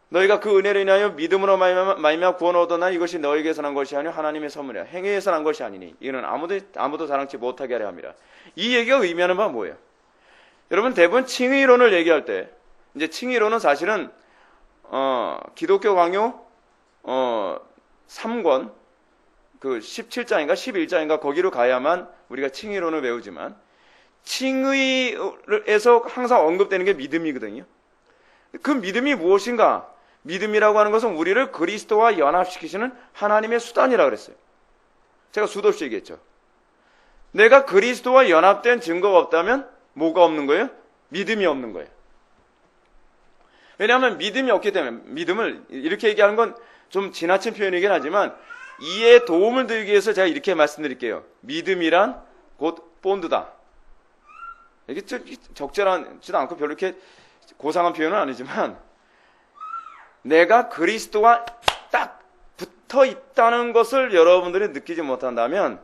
너희가 그 은혜로 인하여 믿음으로 말미암아 구원을 얻었나 이것이 너희에게서 난 것이 아니요 하나님의 선물이야. 행위에서 난 것이 아니니 이는 아무도 자랑치 못하게 하려 함이라. 이 얘기가 의미하는 바는 뭐예요? 여러분 대부분 칭의론을 얘기할 때 이제 칭의론은 사실은 기독교 강요 3권 그 17장인가 11장인가 거기로 가야만 우리가 칭의론을 배우지만 칭의에서 항상 언급되는 게 믿음이거든요. 그 믿음이 무엇인가? 믿음이라고 하는 것은 우리를 그리스도와 연합시키시는 하나님의 수단이라고 그랬어요. 제가 수도 없이 얘기했죠. 내가 그리스도와 연합된 증거가 없다면 뭐가 없는 거예요? 믿음이 없는 거예요. 왜냐하면 믿음이 없기 때문에 믿음을 이렇게 얘기하는 건 좀 지나친 표현이긴 하지만 이해에 도움을 드리기 위해서 제가 이렇게 말씀드릴게요. 믿음이란 곧 본드다. 이게 적절하지도 않고 별로 이렇게 고상한 표현은 아니지만 내가 그리스도와 딱 붙어 있다는 것을 여러분들이 느끼지 못한다면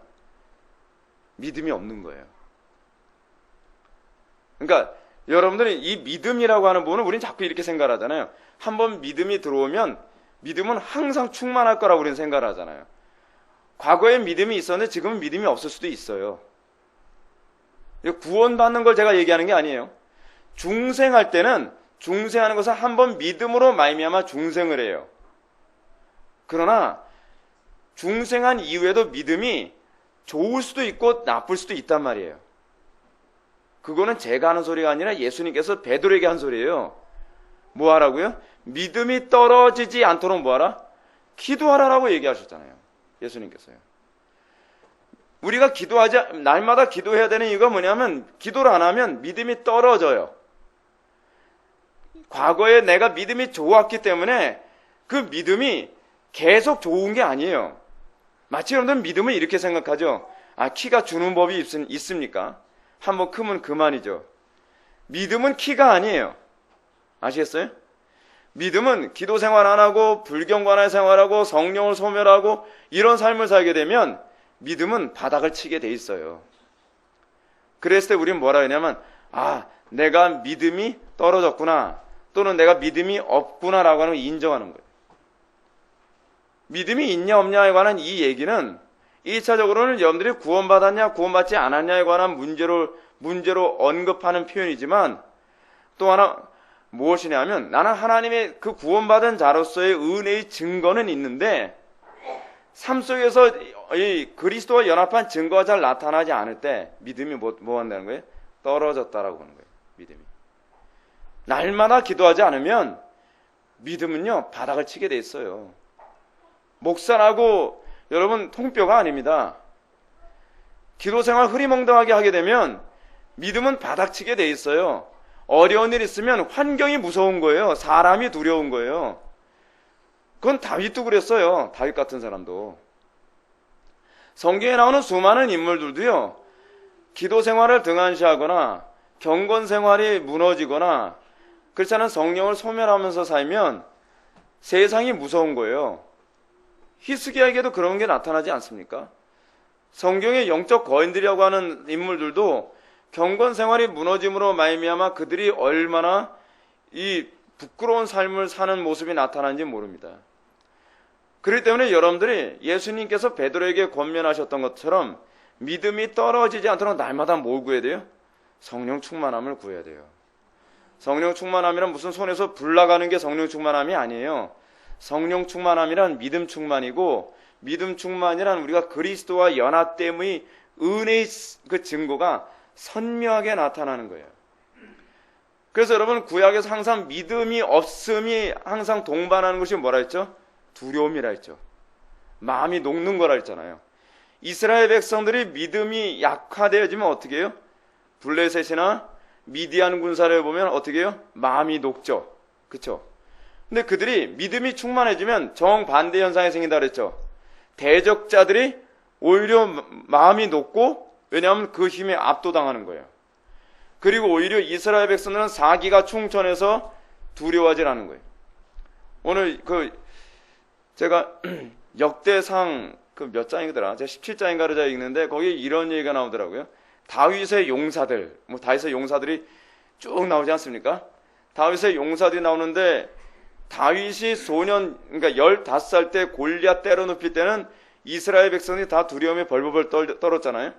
믿음이 없는 거예요. 그러니까 여러분들이 이 믿음이라고 하는 부분은 우리는 자꾸 이렇게 생각을 하잖아요. 한번 믿음이 들어오면 믿음은 항상 충만할 거라고 우리는 생각을 하잖아요. 과거에 믿음이 있었는데 지금은 믿음이 없을 수도 있어요. 구원받는 걸 제가 얘기하는 게 아니에요. 중생할 때는 중생하는 것은 한번 믿음으로 말미암아 중생을 해요. 그러나 중생한 이후에도 믿음이 좋을 수도 있고 나쁠 수도 있단 말이에요. 그거는 제가 하는 소리가 아니라 예수님께서 베드로에게 한 소리예요. 뭐 하라고요? 믿음이 떨어지지 않도록 뭐 하라? 기도하라라고 얘기하셨잖아요. 예수님께서요. 우리가 날마다 기도해야 되는 이유가 뭐냐면 기도를 안 하면 믿음이 떨어져요. 과거에 내가 믿음이 좋았기 때문에 그 믿음이 계속 좋은 게 아니에요. 마치 여러분들 믿음을 이렇게 생각하죠. 키가 주는 법이 있습니까? 한번 크면 그만이죠. 믿음은 키가 아니에요. 아시겠어요? 믿음은 기도 생활 안 하고 불경관할 생활하고 성령을 소멸하고 이런 삶을 살게 되면 믿음은 바닥을 치게 돼 있어요. 그랬을 때 우리는 뭐라 하냐면 내가 믿음이 떨어졌구나 또는 내가 믿음이 없구나라고 하는 걸 인정하는 거예요. 믿음이 있냐 없냐에 관한 이 얘기는 1차적으로는 여러분들이 구원받았냐 구원받지 않았냐에 관한 문제로 언급하는 표현이지만 또 하나 무엇이냐 하면 나는 하나님의 그 구원받은 자로서의 은혜의 증거는 있는데 삶 속에서 이 그리스도와 연합한 증거가 잘 나타나지 않을 때 믿음이 뭐 한다는 거예요? 떨어졌다라고 하는 거예요. 믿음이. 날마다 기도하지 않으면 믿음은요 바닥을 치게 돼 있어요. 목사라고 여러분 통뼈가 아닙니다. 기도 생활 흐리멍덩하게 하게 되면 믿음은 바닥치게 돼 있어요. 어려운 일 있으면 환경이 무서운 거예요. 사람이 두려운 거예요. 그건 다윗도 그랬어요. 다윗 같은 사람도. 성경에 나오는 수많은 인물들도요. 기도 생활을 등한시하거나 경건 생활이 무너지거나 그렇지 않은 성령을 소멸하면서 살면 세상이 무서운 거예요. 히스기야에게도 그런 게 나타나지 않습니까? 성경의 영적 거인들이라고 하는 인물들도 경건 생활이 무너짐으로 말미암아 그들이 얼마나 이 부끄러운 삶을 사는 모습이 나타나는지 모릅니다. 그렇기 때문에 여러분들이 예수님께서 베드로에게 권면하셨던 것처럼 믿음이 떨어지지 않도록 날마다 뭘 구해야 돼요? 성령 충만함을 구해야 돼요. 성령 충만함이란 무슨 손에서 불 나가는 게 성령 충만함이 아니에요. 성령 충만함이란 믿음 충만이고 믿음 충만이란 우리가 그리스도와 연합됨의 은혜의 그 증거가 선명하게 나타나는 거예요. 그래서 여러분 구약에서 항상 믿음이 없음이 항상 동반하는 것이 뭐라 했죠? 두려움이라 했죠. 마음이 녹는 거라 했잖아요. 이스라엘 백성들이 믿음이 약화되어지면 어떻게 해요? 블레셋이나 미디안 군사를 보면 어떻게 해요? 마음이 녹죠. 그렇죠? 근데 그들이 믿음이 충만해지면 정반대 현상이 생긴다 그랬죠. 대적자들이 오히려 마음이 높고, 왜냐하면 그 힘에 압도당하는 거예요. 그리고 오히려 이스라엘 백성들은 사기가 충천해서 두려워하지 않는 거예요. 오늘 제가 역대상 몇 장이더라? 제가 17장인가를 제가 읽는데 거기에 이런 얘기가 나오더라고요. 다윗의 용사들, 다윗의 용사들이 쭉 나오지 않습니까? 다윗의 용사들이 나오는데 다윗이 소년, 그러니까 15살 때 골리앗 때려눕힐 때는 이스라엘 백성이 다 두려움에 벌벌 떨었잖아요.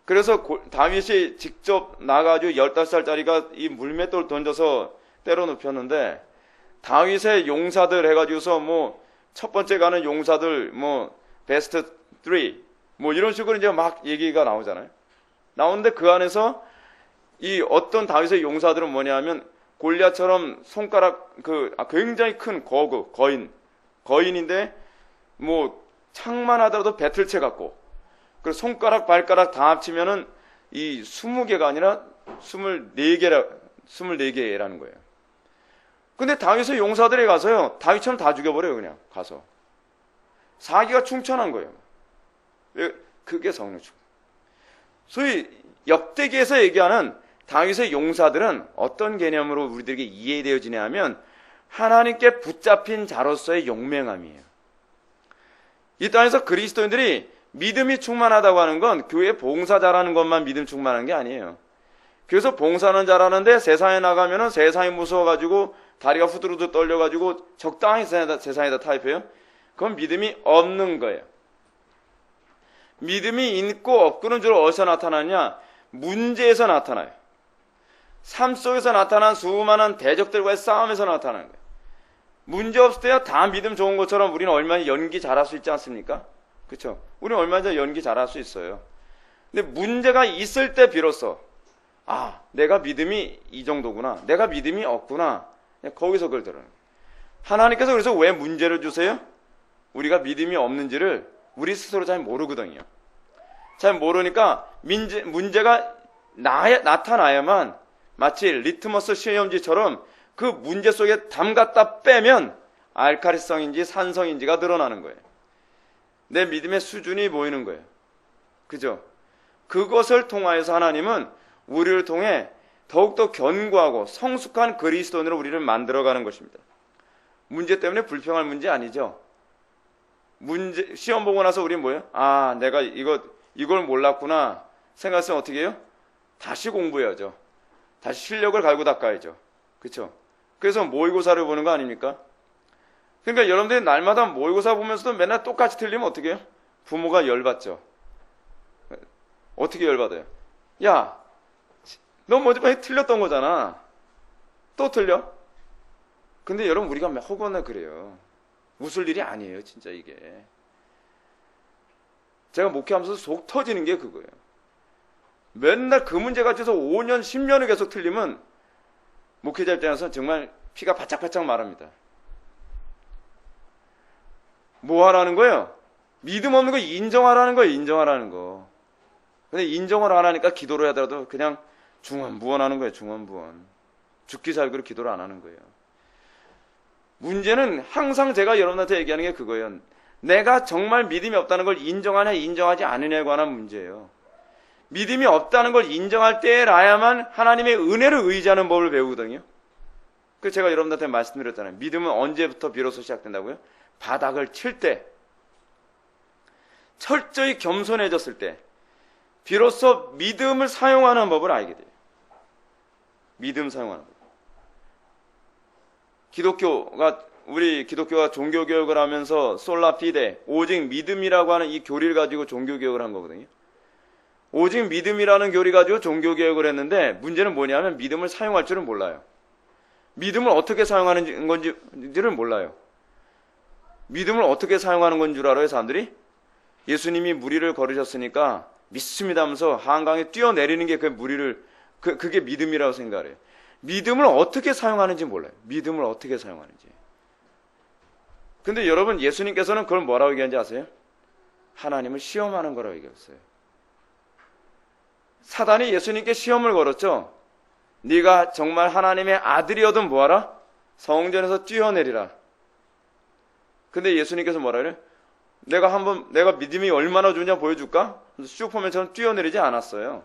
그래서 다윗이 직접 나가가지고 15살짜리가 이 물맷돌 던져서 때려눕혔는데, 다윗의 용사들 해가지고서 첫 번째 가는 용사들 베스트 3 이런 식으로 이제 막 얘기가 나오잖아요. 나오는데 그 안에서 이 어떤 다윗의 용사들은 뭐냐면 골리앗처럼 손가락 굉장히 큰 거인인데 창만 하더라도 배틀채 같고, 그리고 손가락 발가락 다 합치면은 이 20개가 아니라 24개라는 거예요. 근데 다윗의 용사들이 가서요, 다윗처럼 다 죽여버려요. 그냥 가서 사기가 충천한 거예요. 그게 성령 충만. 소위 역대기에서 얘기하는 다윗의 용사들은 어떤 개념으로 우리들에게 이해되어지냐 하면 하나님께 붙잡힌 자로서의 용맹함이에요. 이 땅에서 그리스도인들이 믿음이 충만하다고 하는 건 교회 봉사 잘하는 것만 믿음 충만한 게 아니에요. 그래서 봉사는 잘하는데 세상에 나가면은 세상이 무서워가지고 다리가 후두루두 떨려가지고 적당히 세상에다 타협해요. 그건 믿음이 없는 거예요. 믿음이 있고 없고는 주로 어디서 나타나냐? 문제에서 나타나요. 삶 속에서 나타난 수많은 대적들과의 싸움에서 나타나는 거예요. 문제 없을 때야 다 믿음 좋은 것처럼 우리는 얼마나 연기 잘할 수 있지 않습니까? 그렇죠? 우리는 얼마나 연기 잘할 수 있어요. 근데 문제가 있을 때 비로소 내가 믿음이 이 정도구나, 내가 믿음이 없구나, 거기서 그걸 들어요. 하나님께서 그래서 왜 문제를 주세요? 우리가 믿음이 없는지를 우리 스스로 잘 모르거든요. 잘 모르니까 문제가 나타나야만 마치 리트머스 시험지처럼 그 문제 속에 담갔다 빼면 알칼리성인지 산성인지가 드러나는 거예요. 내 믿음의 수준이 보이는 거예요. 그죠? 그것을 통하여서 하나님은 우리를 통해 더욱더 견고하고 성숙한 그리스도인으로 우리를 만들어가는 것입니다. 문제 때문에 불평할 문제 아니죠. 시험 보고 나서 우리는 뭐예요? 내가 이걸 몰랐구나 생각했으면 어떻게 해요? 다시 공부해야죠. 다시 실력을 갈고 닦아야죠. 그렇죠? 그래서 모의고사를 보는 거 아닙니까? 그러니까 여러분들이 날마다 모의고사 보면서도 맨날 똑같이 틀리면 어떻게 해요? 부모가 열받죠. 어떻게 열받아요? 야, 너 어젯밤에 틀렸던 거잖아. 또 틀려? 근데 여러분, 우리가 허구나 그래요. 웃을 일이 아니에요, 진짜 이게. 제가 목회하면서 속 터지는 게 그거예요. 맨날 그 문제 가지고서 5년, 10년을 계속 틀리면 목회자 입장에서 정말 피가 바짝바짝 마릅니다. 뭐 하라는 거예요? 믿음 없는 거 인정하라는 거예요, 인정하라는 거. 근데 인정을 안 하니까 기도를 하더라도 그냥 중언부언하는 거예요, 중언부언. 죽기 살기로 기도를 안 하는 거예요. 문제는 항상 제가 여러분한테 얘기하는 게 그거예요. 내가 정말 믿음이 없다는 걸 인정하냐 인정하지 않느냐에 관한 문제예요. 믿음이 없다는 걸 인정할 때라야만 하나님의 은혜를 의지하는 법을 배우거든요. 그래서 제가 여러분한테 말씀드렸잖아요. 믿음은 언제부터 비로소 시작된다고요? 바닥을 칠 때, 철저히 겸손해졌을 때 비로소 믿음을 사용하는 법을 알게 돼요. 믿음 사용하는 법. 우리 기독교가 종교교육을 하면서 솔라피데, 오직 믿음이라고 하는 이 교리를 가지고 종교교육을 한 거거든요. 오직 믿음이라는 교리 가지고 종교교육을 했는데 문제는 뭐냐면 믿음을 사용할 줄은 몰라요. 믿음을 어떻게 사용하는 건지를 몰라요. 믿음을 어떻게 사용하는 건 줄 알아요, 사람들이? 예수님이 무리를 걸으셨으니까 믿습니다 하면서 한강에 뛰어내리는 게 그게 믿음이라고 생각해요. 믿음을 어떻게 사용하는지 몰라요. 믿음을 어떻게 사용하는지. 근데 여러분, 예수님께서는 그걸 뭐라고 얘기하는지 아세요? 하나님을 시험하는 거라고 얘기했어요. 사단이 예수님께 시험을 걸었죠. 네가 정말 하나님의 아들이어든 뭐하라? 성전에서 뛰어내리라. 근데 예수님께서 뭐라 그래? 내가 믿음이 얼마나 좋냐 보여줄까? 슈퍼맨처럼 뛰어내리지 않았어요.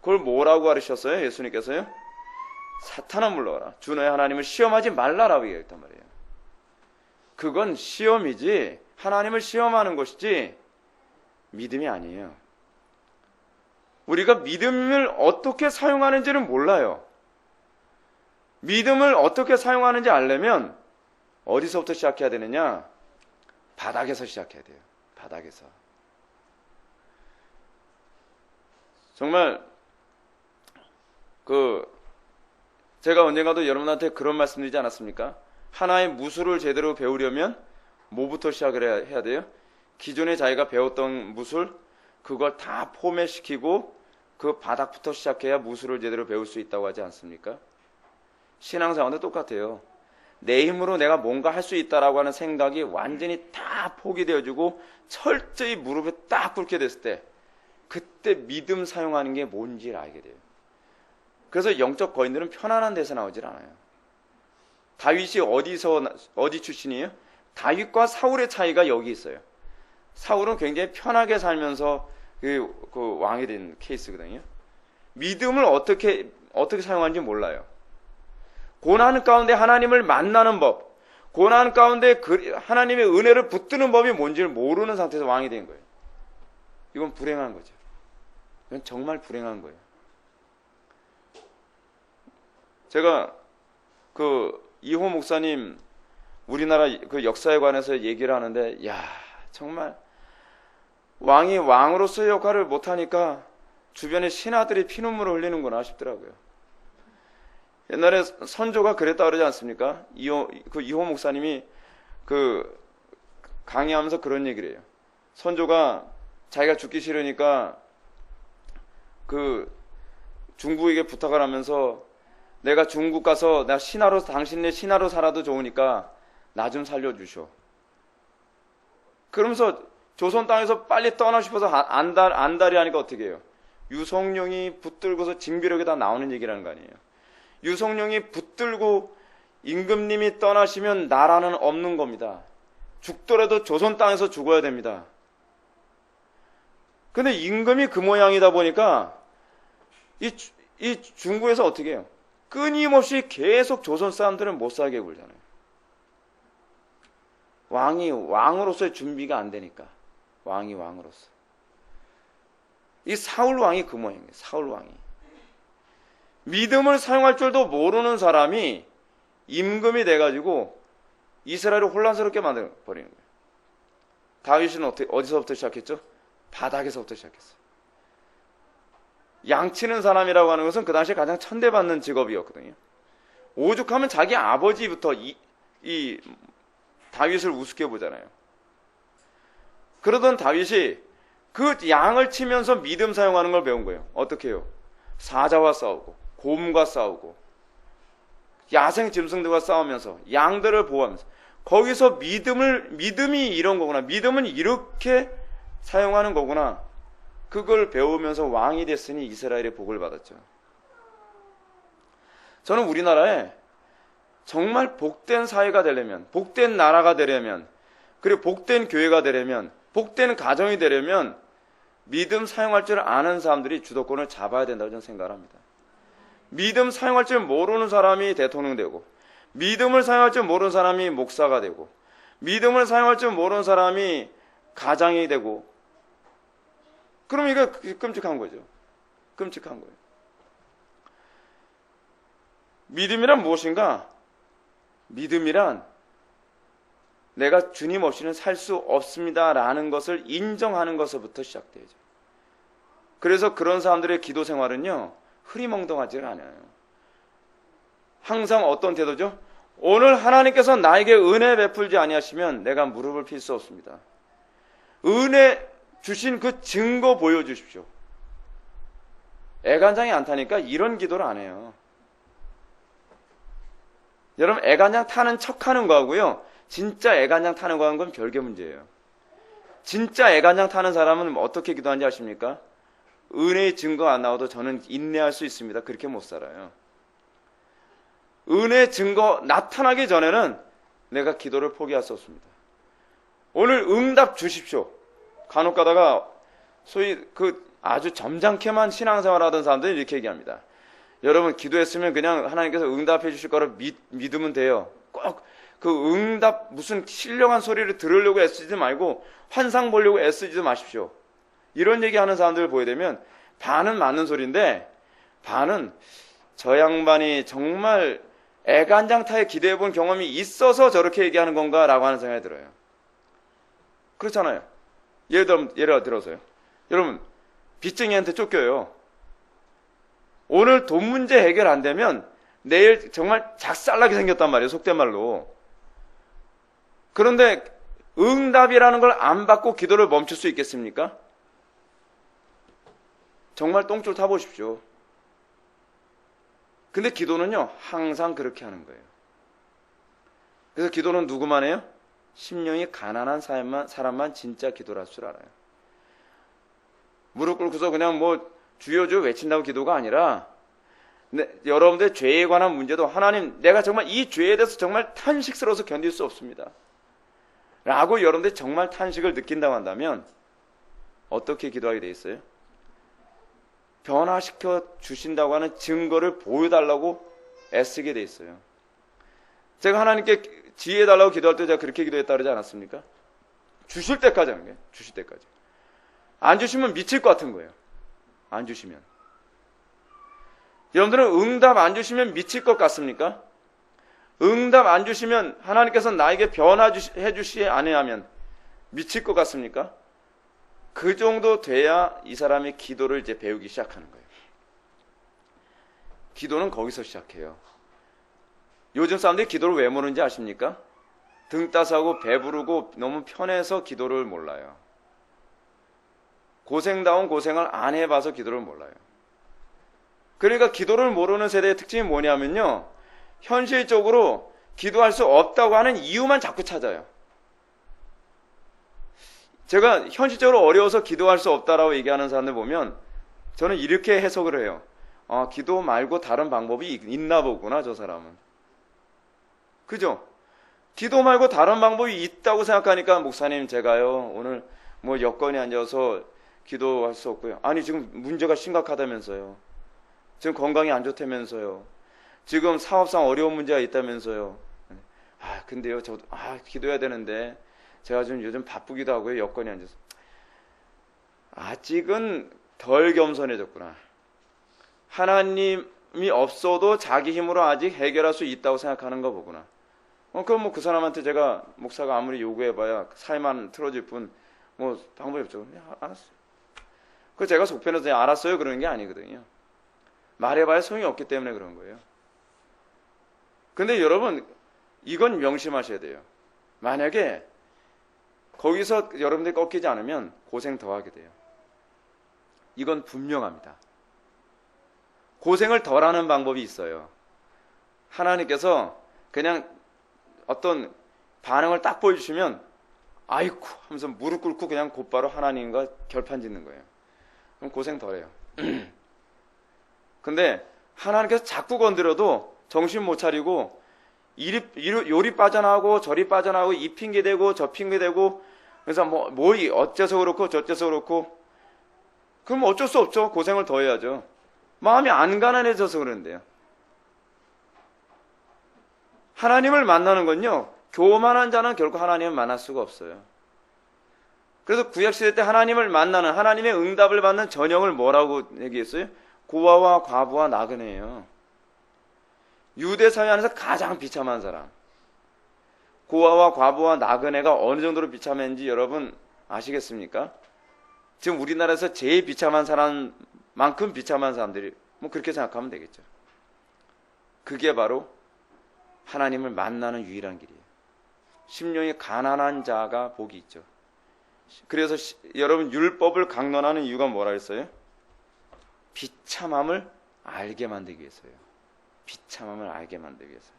그걸 뭐라고 가르쳤어요? 예수님께서요? 사탄아 물러가라. 주 너의 하나님을 시험하지 말라라고 얘기했단 말이에요. 그건 시험이지 하나님을 시험하는 것이지 믿음이 아니에요. 우리가 믿음을 어떻게 사용하는지는 몰라요. 믿음을 어떻게 사용하는지 알려면 어디서부터 시작해야 되느냐? 바닥에서 시작해야 돼요. 바닥에서. 정말 제가 언젠가도 여러분한테 그런 말씀드리지 않았습니까? 하나의 무술을 제대로 배우려면 뭐부터 시작을 해야 돼요? 기존에 자기가 배웠던 무술 그걸 다 포맷시키고 그 바닥부터 시작해야 무술을 제대로 배울 수 있다고 하지 않습니까? 신앙생활도 똑같아요. 내 힘으로 내가 뭔가 할 수 있다라고 하는 생각이 완전히 다 포기되어지고 철저히 무릎에 딱 꿇게 됐을 때 그때 믿음 사용하는 게 뭔지를 알게 돼요. 그래서 영적 거인들은 편안한 데서 나오질 않아요. 다윗이 어디 출신이에요? 다윗과 사울의 차이가 여기 있어요. 사울은 굉장히 편하게 살면서 그 왕이 된 케이스거든요. 믿음을 어떻게 사용하는지 몰라요. 고난 가운데 하나님을 만나는 법, 고난 가운데 하나님의 은혜를 붙드는 법이 뭔지를 모르는 상태에서 왕이 된 거예요. 이건 불행한 거죠. 이건 정말 불행한 거예요. 제가 이호 목사님 우리나라 그 역사에 관해서 얘기를 하는데, 야 정말 왕이 왕으로서의 역할을 못하니까 주변에 신하들이 피눈물을 흘리는구나 싶더라고요. 옛날에 선조가 그랬다 그러지 않습니까? 이호 목사님이 강의하면서 그런 얘기를 해요. 선조가 자기가 죽기 싫으니까 중국에게 부탁을 하면서 내가 중국 가서 당신네 신하로 살아도 좋으니까 나 좀 살려주쇼. 그러면서 조선 땅에서 빨리 떠나 싶어서 안달이 하니까 어떻게 해요? 유성룡이 붙들고서 징비록에 다 나오는 얘기라는 거 아니에요. 유성룡이 붙들고 임금님이 떠나시면 나라는 없는 겁니다. 죽더라도 조선 땅에서 죽어야 됩니다. 근데 임금이 그 모양이다 보니까 이 중국에서 어떻게 해요? 끊임없이 계속 조선 사람들은 못 살게 굴잖아요. 왕이 왕으로서의 준비가 안 되니까. 왕이 왕으로서. 이 사울 왕이 그 모양이에요. 사울 왕이. 믿음을 사용할 줄도 모르는 사람이 임금이 돼가지고 이스라엘을 혼란스럽게 만들어버리는 거예요. 다윗은 어디서부터 시작했죠? 바닥에서부터 시작했어요. 양치는 사람이라고 하는 것은 그 당시에 가장 천대받는 직업이었거든요. 오죽하면 자기 아버지부터 이 다윗을 우습게 보잖아요. 그러던 다윗이 그 양을 치면서 믿음 사용하는 걸 배운 거예요. 어떻게 해요? 사자와 싸우고 곰과 싸우고 야생 짐승들과 싸우면서 양들을 보호하면서 거기서 믿음이 이런 거구나. 믿음은 이렇게 사용하는 거구나. 그걸 배우면서 왕이 됐으니 이스라엘의 복을 받았죠. 저는 우리나라에 정말 복된 사회가 되려면, 복된 나라가 되려면, 그리고 복된 교회가 되려면, 복된 가정이 되려면 믿음 사용할 줄 아는 사람들이 주도권을 잡아야 된다고 저는 생각을 합니다. 믿음 사용할 줄 모르는 사람이 대통령 되고, 믿음을 사용할 줄 모르는 사람이 목사가 되고, 믿음을 사용할 줄 모르는 사람이 가장이 되고, 그럼 이거 끔찍한 거죠. 끔찍한 거예요. 믿음이란 무엇인가? 믿음이란 내가 주님 없이는 살 수 없습니다라는 것을 인정하는 것부터 시작되죠. 그래서 그런 사람들의 기도 생활은요, 흐리멍덩하지 않아요. 항상 어떤 태도죠? 오늘 하나님께서 나에게 은혜 베풀지 아니하시면 내가 무릎을 필 수 없습니다. 은혜 주신 그 증거 보여주십시오. 애간장이 안 타니까 이런 기도를 안 해요. 여러분, 애간장 타는 척 하는 거하고요, 진짜 애간장 타는 거하는 건 별개 문제예요. 진짜 애간장 타는 사람은 어떻게 기도하는지 아십니까? 은혜의 증거가 안 나와도 저는 인내할 수 있습니다. 그렇게 못 살아요. 은혜 증거 나타나기 전에는 내가 기도를 포기할 수 없습니다. 오늘 응답 주십시오. 간혹 가다가 소위 아주 점잖게만 신앙생활 하던 사람들이 이렇게 얘기합니다. 여러분 기도했으면 그냥 하나님께서 응답해 주실 거라 믿으면 돼요. 꼭 그 응답 무슨 신령한 소리를 들으려고 애쓰지 말고 환상 보려고 애쓰지도 마십시오. 이런 얘기하는 사람들을 보게 되면 반은 맞는 소리인데 반은 저 양반이 정말 애간장타에 기대해 본 경험이 있어서 저렇게 얘기하는 건가 라고 하는 생각이 들어요. 그렇잖아요. 예를 들어서요. 여러분 빚쟁이한테 쫓겨요. 오늘 돈 문제 해결 안 되면 내일 정말 작살나게 생겼단 말이에요. 속된 말로. 그런데 응답이라는 걸 안 받고 기도를 멈출 수 있겠습니까? 정말 똥줄 타보십시오. 근데 기도는요 항상 그렇게 하는 거예요. 그래서 기도는 누구만 해요? 심령이 가난한 사람만 진짜 기도를 할 줄 알아요. 무릎 꿇고서 그냥 주여 주여 외친다고 기도가 아니라 여러분들의 죄에 관한 문제도 하나님 내가 정말 이 죄에 대해서 정말 탄식스러워서 견딜 수 없습니다 라고 여러분들이 정말 탄식을 느낀다고 한다면 어떻게 기도하게 돼 있어요? 변화시켜 주신다고 하는 증거를 보여달라고 애쓰게 돼 있어요. 제가 하나님께 지혜해달라고 기도할 때 제가 그렇게 기도했다 그러지 않았습니까? 주실 때까지 하는 거예요. 주실 때까지. 안 주시면 미칠 것 같은 거예요. 안 주시면. 여러분들은 응답 안 주시면 미칠 것 같습니까? 응답 안 주시면 하나님께서 나에게 변화해 주시지 아니하면 미칠 것 같습니까? 그 정도 돼야 이 사람이 기도를 이제 배우기 시작하는 거예요. 기도는 거기서 시작해요. 요즘 사람들이 기도를 왜 모르는지 아십니까? 등 따스하고 배부르고 너무 편해서 기도를 몰라요. 고생다운 고생을 안 해봐서 기도를 몰라요. 그러니까 기도를 모르는 세대의 특징이 뭐냐면요. 현실적으로 기도할 수 없다고 하는 이유만 자꾸 찾아요. 제가 현실적으로 어려워서 기도할 수 없다라고 얘기하는 사람들 보면 저는 이렇게 해석을 해요. 기도 말고 다른 방법이 있나 보구나 저 사람은. 그죠? 기도 말고 다른 방법이 있다고 생각하니까 목사님 제가요 오늘 여건이 안 좋아서 기도할 수 없고요. 아니 지금 문제가 심각하다면서요. 지금 건강이 안 좋다면서요. 지금 사업상 어려운 문제가 있다면서요. 근데요 저도 기도해야 되는데 제가 좀 요즘 바쁘기도 하고요. 여건이 안 좋아서. 아직은 덜 겸손해졌구나. 하나님이 없어도 자기 힘으로 아직 해결할 수 있다고 생각하는 거 보구나. 그럼 그 사람한테 제가 목사가 아무리 요구해봐야 사이만 틀어질 뿐 방법이 없죠. 알았어요. 그 제가 속편해서 알았어요 그러는 게 아니거든요. 말해봐야 소용이 없기 때문에 그런 거예요. 근데 여러분 이건 명심하셔야 돼요. 만약에 거기서 여러분들이 꺾이지 않으면 고생 더 하게 돼요. 이건 분명합니다. 고생을 덜 하는 방법이 있어요. 하나님께서 그냥 어떤 반응을 딱 보여주시면 아이쿠 하면서 무릎 꿇고 그냥 곧바로 하나님과 결판 짓는 거예요. 그럼 고생 덜 해요. 근데 하나님께서 자꾸 건드려도 정신 못 차리고 요리 빠져나오고 저리 빠져나오고 이 핑계 대고 저 핑계 대고 그래서 어째서 그렇고 저째서 그렇고 그럼 어쩔 수 없죠. 고생을 더 해야죠. 마음이 안 가난해져서 그런데요. 하나님을 만나는 건요. 교만한 자는 결코 하나님을 만날 수가 없어요. 그래서 구약시대 때 하나님을 만나는 하나님의 응답을 받는 전형을 뭐라고 얘기했어요? 고아와 과부와 나그네예요. 유대 사회 안에서 가장 비참한 사람. 고아와 과부와 나그네가 어느 정도로 비참한지 여러분 아시겠습니까? 지금 우리나라에서 제일 비참한 사람만큼 비참한 사람들이 그렇게 생각하면 되겠죠. 그게 바로 하나님을 만나는 유일한 길이에요. 심령이 가난한 자가 복이 있죠. 그래서 여러분 율법을 강론하는 이유가 뭐라 했어요? 비참함을 알게 만들기 위해서요. 비참함을 알게 만들기 위해서.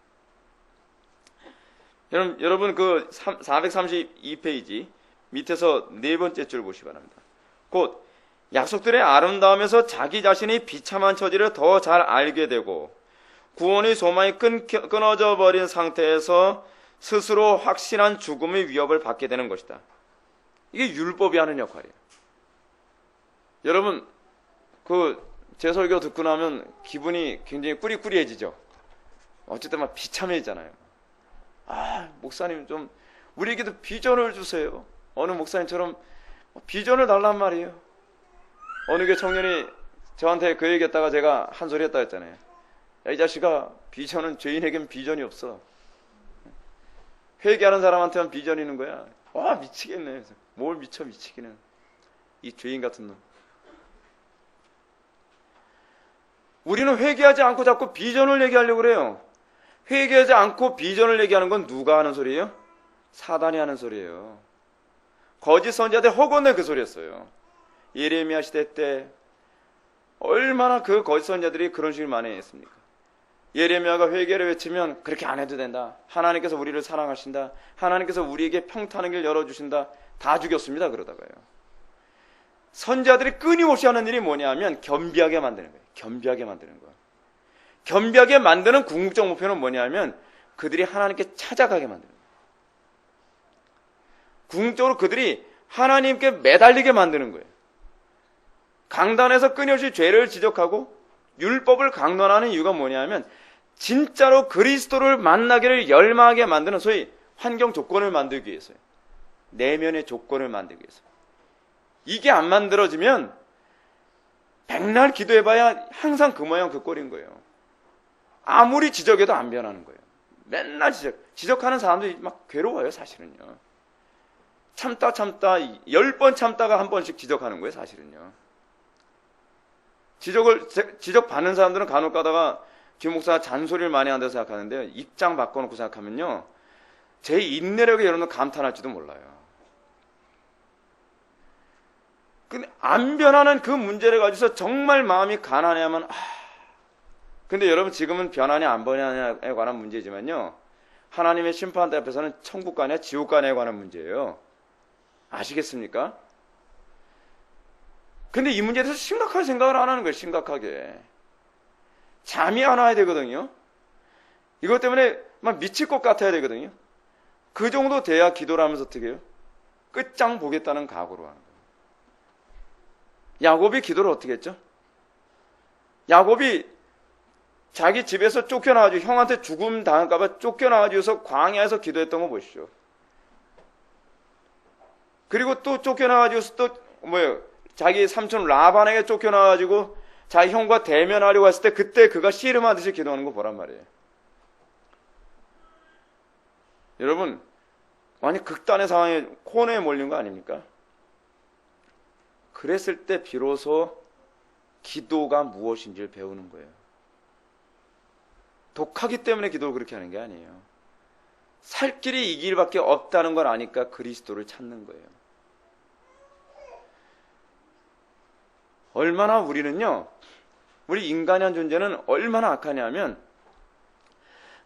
여러분 그 432페이지 밑에서 네 번째 줄 보시기 바랍니다. 곧 약속들의 아름다움에서 자기 자신의 비참한 처지를 더 잘 알게 되고 구원의 소망이 끊어져 버린 상태에서 스스로 확신한 죽음의 위협을 받게 되는 것이다. 이게 율법이 하는 역할이에요. 여러분, 제 설교 듣고 나면 기분이 굉장히 꾸리꾸리해지죠. 어쨌든 막 비참해지잖아요. 목사님 좀 우리에게도 비전을 주세요. 어느 목사님처럼 비전을 달란 말이에요. 어느 게 청년이 저한테 그 얘기했다가 제가 한 소리 했다 했잖아요. 야, 이 자식아, 비전은 죄인에겐 비전이 없어. 회개하는 사람한테만 비전이 있는 거야. 와, 미치겠네. 그래서 뭘 미치기는. 이 죄인 같은 놈. 우리는 회개하지 않고 자꾸 비전을 얘기하려고 그래요. 회개하지 않고 비전을 얘기하는 건 누가 하는 소리예요? 사단이 하는 소리예요. 거짓 선지자들 허건내 그 소리였어요. 예레미야 시대 때 얼마나 그 거짓 선지자들이 그런 식으로 많이 했습니까? 예레미야가 회개를 외치면 그렇게 안 해도 된다. 하나님께서 우리를 사랑하신다. 하나님께서 우리에게 평탄한 길 열어주신다. 다 죽였습니다. 그러다가요. 선지자들이 끊임없이 하는 일이 뭐냐면 겸비하게 만드는 거예요. 겸비하게 만드는 거예요. 겸비하게 만드는 궁극적 목표는 뭐냐면 그들이 하나님께 찾아가게 만드는 거예요. 궁극적으로 그들이 하나님께 매달리게 만드는 거예요. 강단에서 끊임없이 죄를 지적하고 율법을 강론하는 이유가 뭐냐면 진짜로 그리스도를 만나기를 열망하게 만드는 소위 환경 조건을 만들기 위해서요. 내면의 조건을 만들기 위해서. 이게 안 만들어지면 백날 기도해봐야 항상 그 모양 그 꼴인 거예요. 아무리 지적해도 안 변하는 거예요. 맨날 지적하는 사람들이 막 괴로워요, 사실은요. 참다 10번 참다가 한 번씩 지적하는 거예요, 사실은요. 지적받는 사람들은 간혹 가다가 김 목사가 잔소리를 많이 한다고 생각하는데 입장 바꿔놓고 생각하면요. 제 인내력에 여러분 감탄할지도 몰라요. 근데 안 변하는 그 문제를 가지고서 정말 마음이 가난해야만 근데 여러분 지금은 변하냐 안 변하냐에 관한 문제지만요. 하나님의 심판대 앞에서는 천국 가냐 지옥 가냐에 관한 문제예요. 아시겠습니까? 근데 이 문제에 대해서 심각하게 생각을 안 하는 거예요. 심각하게. 잠이 안 와야 되거든요. 이것 때문에 막 미칠 것 같아야 되거든요. 그 정도 돼야 기도를 하면서 어떻게 해요? 끝장 보겠다는 각오로 하는 거예요. 야곱이 기도를 어떻게 했죠? 야곱이 자기 집에서 쫓겨나가지고 형한테 죽음 당할까봐 쫓겨나가지고서 광야에서 기도했던 거 보시죠. 그리고 또 쫓겨나가지고서 또 자기 삼촌 라반에게 쫓겨나가지고 자기 형과 대면하려고 했을 때 그때 그가 씨름하듯이 기도하는 거 보란 말이에요. 여러분 완전 극단의 상황에 코너에 몰린 거 아닙니까? 그랬을 때 비로소 기도가 무엇인지를 배우는 거예요. 독하기 때문에 기도를 그렇게 하는 게 아니에요. 살 길이 이 길밖에 없다는 걸 아니까 그리스도를 찾는 거예요. 얼마나 우리는요, 우리 인간의 존재는 얼마나 악하냐면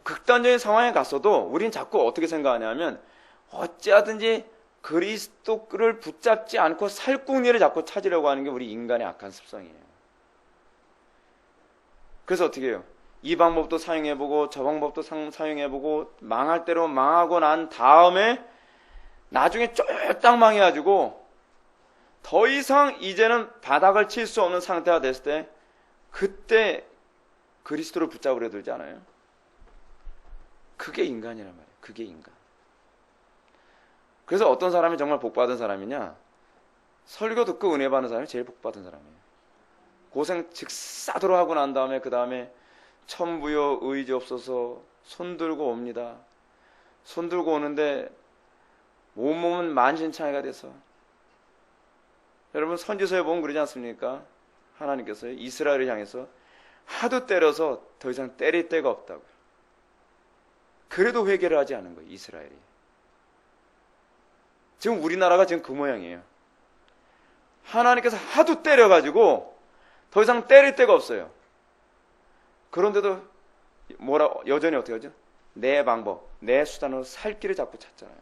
극단적인 상황에 갔어도 우린 자꾸 어떻게 생각하냐면 어찌하든지 그리스도를 붙잡지 않고 살궁리를 자꾸 찾으려고 하는 게 우리 인간의 악한 습성이에요. 그래서 어떻게 해요? 이 방법도 사용해보고 저 방법도 사용해보고 망할 대로 망하고 난 다음에 나중에 쫄딱 망해가지고 더 이상 이제는 바닥을 칠 수 없는 상태가 됐을 때 그때 그리스도를 붙잡으려 들지 않아요? 그게 인간이란 말이에요. 그게 인간. 그래서 어떤 사람이 정말 복받은 사람이냐? 설교 듣고 은혜 받는 사람이 제일 복받은 사람이에요. 고생 직사도로 하고 난 다음에 그 다음에 천부여 의지 없어서 손 들고 옵니다. 손 들고 오는데 온몸은 만신창이가 돼서 여러분 선지서에 보면 그러지 않습니까? 하나님께서 이스라엘을 향해서 하도 때려서 더 이상 때릴 데가 없다고요. 그래도 회개를 하지 않은 거예요. 이스라엘이. 지금 우리나라가 지금 그 모양이에요. 하나님께서 하도 때려가지고 더 이상 때릴 데가 없어요. 그런데도 여전히 어떻게 하죠? 내 방법, 내 수단으로 살 길을 자꾸 찾잖아요.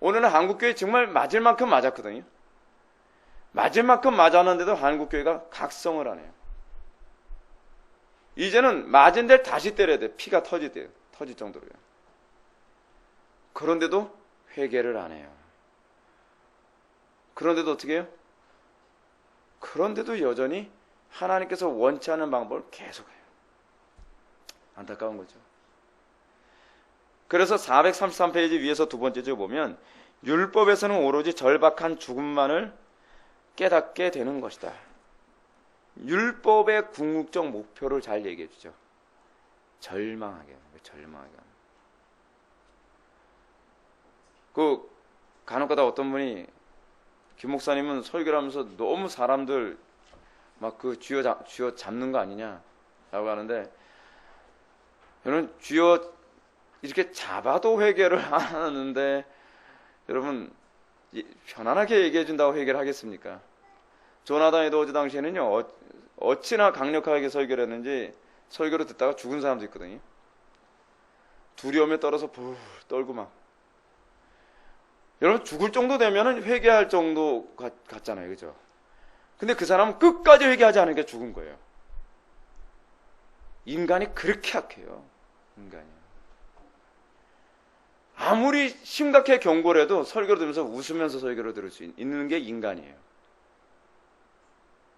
오늘은 한국교회 정말 맞을 만큼 맞았거든요. 맞을 만큼 맞았는데도 한국교회가 각성을 안 해요. 이제는 맞은 데를 다시 때려야 돼. 피가 터질 정도로요. 그런데도 회개를 안 해요. 그런데도 어떻게 해요? 그런데도 여전히 하나님께서 원치 않는 방법을 계속해요. 안타까운 거죠. 그래서 433페이지 위에서 두 번째 줄 보면 율법에서는 오로지 절박한 죽음만을 깨닫게 되는 것이다. 율법의 궁극적 목표를 잘 얘기해 주죠. 절망하게. 그 간혹가다 어떤 분이 김 목사님은 설교를 하면서 너무 사람들 막 그 쥐어 잡는 거 아니냐라고 하는데, 저는 쥐어 이렇게 잡아도 회개를 안 하는데, 여러분 편안하게 얘기해 준다고 회개를 하겠습니까? 조나단 에드워즈 당시에는요, 어찌나 강력하게 설교를 했는지 설교를 듣다가 죽은 사람도 있거든요. 두려움에 떨어서 불 떨고 막. 여러분 죽을 정도 되면은 회개할 정도 같잖아요, 그죠? 근데 그 사람은 끝까지 회개하지 않으니까 죽은 거예요. 인간이 그렇게 약해요. 인간이. 아무리 심각하게 경고를 해도 설교를 들으면서 웃으면서 설교를 들을 수 있는 게 인간이에요.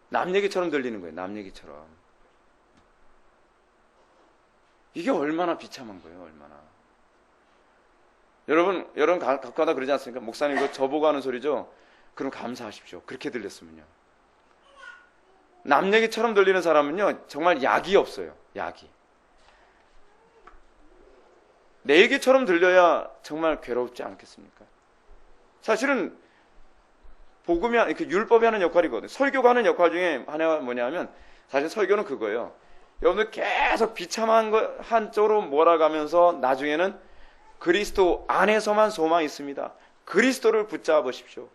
남 얘기처럼 들리는 거예요. 남 얘기처럼. 이게 얼마나 비참한 거예요. 얼마나. 여러분 가끔가다 그러지 않습니까? 목사님 이거 저보고 하는 소리죠? 그럼 감사하십시오. 그렇게 들렸으면요. 남 얘기처럼 들리는 사람은요, 정말 약이 없어요. 약이. 내 얘기처럼 들려야 정말 괴롭지 않겠습니까? 사실은 복음이, 그 율법이 하는 역할이거든요. 설교가 하는 역할 중에 하나가 뭐냐면, 사실 설교는 그거예요. 여러분들 계속 비참한 거 한쪽으로 몰아가면서 나중에는 그리스도 안에서만 소망이 있습니다. 그리스도를 붙잡으십시오.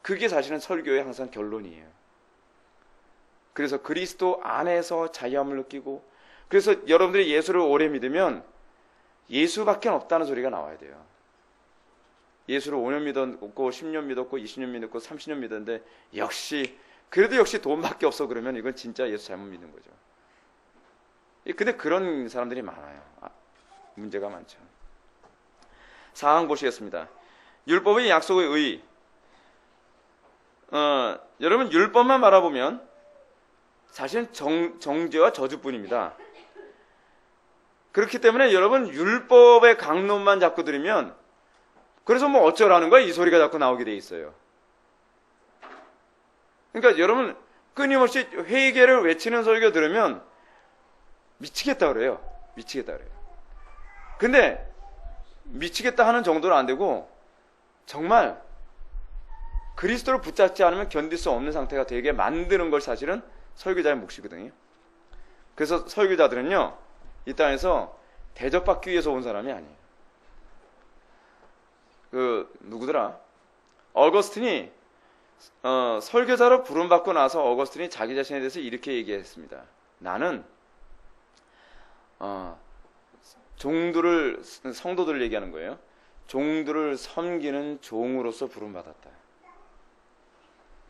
그게 사실은 설교의 항상 결론이에요. 그래서 그리스도 안에서 자유함을 느끼고, 그래서 여러분들이 예수를 오래 믿으면 예수밖에 없다는 소리가 나와야 돼요. 예수를 5년 믿었고 10년 믿었고 20년 믿었고 30년 믿었는데 그래도 역시 돈밖에 없어, 그러면 이건 진짜 예수 잘못 믿는 거죠. 근데 그런 사람들이 많아요. 문제가 많죠. 상황 보시겠습니다. 율법의 약속의 의. 여러분 율법만 바라보면 사실은 정죄와 저주뿐입니다. 그렇기 때문에 여러분 율법의 강론만 자꾸 들으면, 그래서 뭐 어쩌라는 거야? 이 소리가 자꾸 나오게 돼 있어요. 그러니까 여러분 끊임없이 회개를 외치는 설교 들으면 미치겠다 그래요. 근데 미치겠다 하는 정도는 안 되고, 정말 그리스도를 붙잡지 않으면 견딜 수 없는 상태가 되게 만드는 걸 사실은 설교자의 몫이거든요. 그래서 설교자들은요, 이 땅에서 대접받기 위해서 온 사람이 아니에요. 누구더라? 어거스틴이 설교자로 부름받고 나서 어거스틴이 자기 자신에 대해서 이렇게 얘기했습니다. 나는 성도들을 얘기하는 거예요. 종들을 섬기는 종으로서 부름받았다.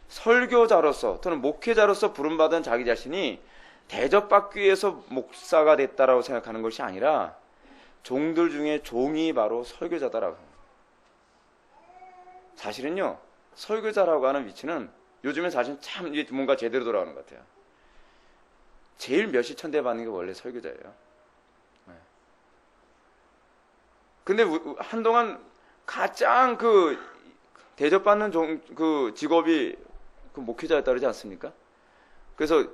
설교자로서 또는 목회자로서 부름받은 자기 자신이 대접받기 위해서 목사가 됐다라고 생각하는 것이 아니라 종들 중에 종이 바로 설교자다라고. 사실은요, 설교자라고 하는 위치는 요즘에 사실 참 뭔가 제대로 돌아가는 것 같아요. 제일 멸시천대 받는 게 원래 설교자예요. 근데 한동안 가장 대접받는 직업이 목회자였다 그러지 않습니까? 그래서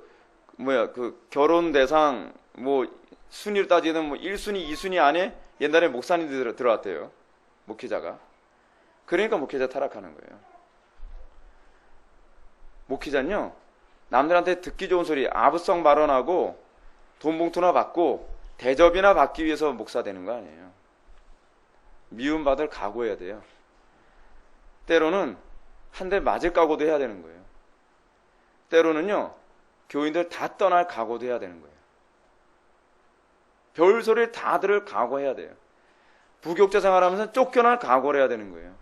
결혼 대상 순위로 따지면 1순위, 2순위 안에 옛날에 목사님들이 들어왔대요. 목회자가. 그러니까 목회자 타락하는 거예요. 목회자는요, 남들한테 듣기 좋은 소리, 아부성 발언하고 돈 봉투나 받고 대접이나 받기 위해서 목사 되는 거 아니에요. 미움받을 각오해야 돼요. 때로는 한 대 맞을 각오도 해야 되는 거예요. 때로는요, 교인들 다 떠날 각오도 해야 되는 거예요. 별소리를 다 들을 각오해야 돼요. 부교육자 생활하면서 쫓겨날 각오를 해야 되는 거예요.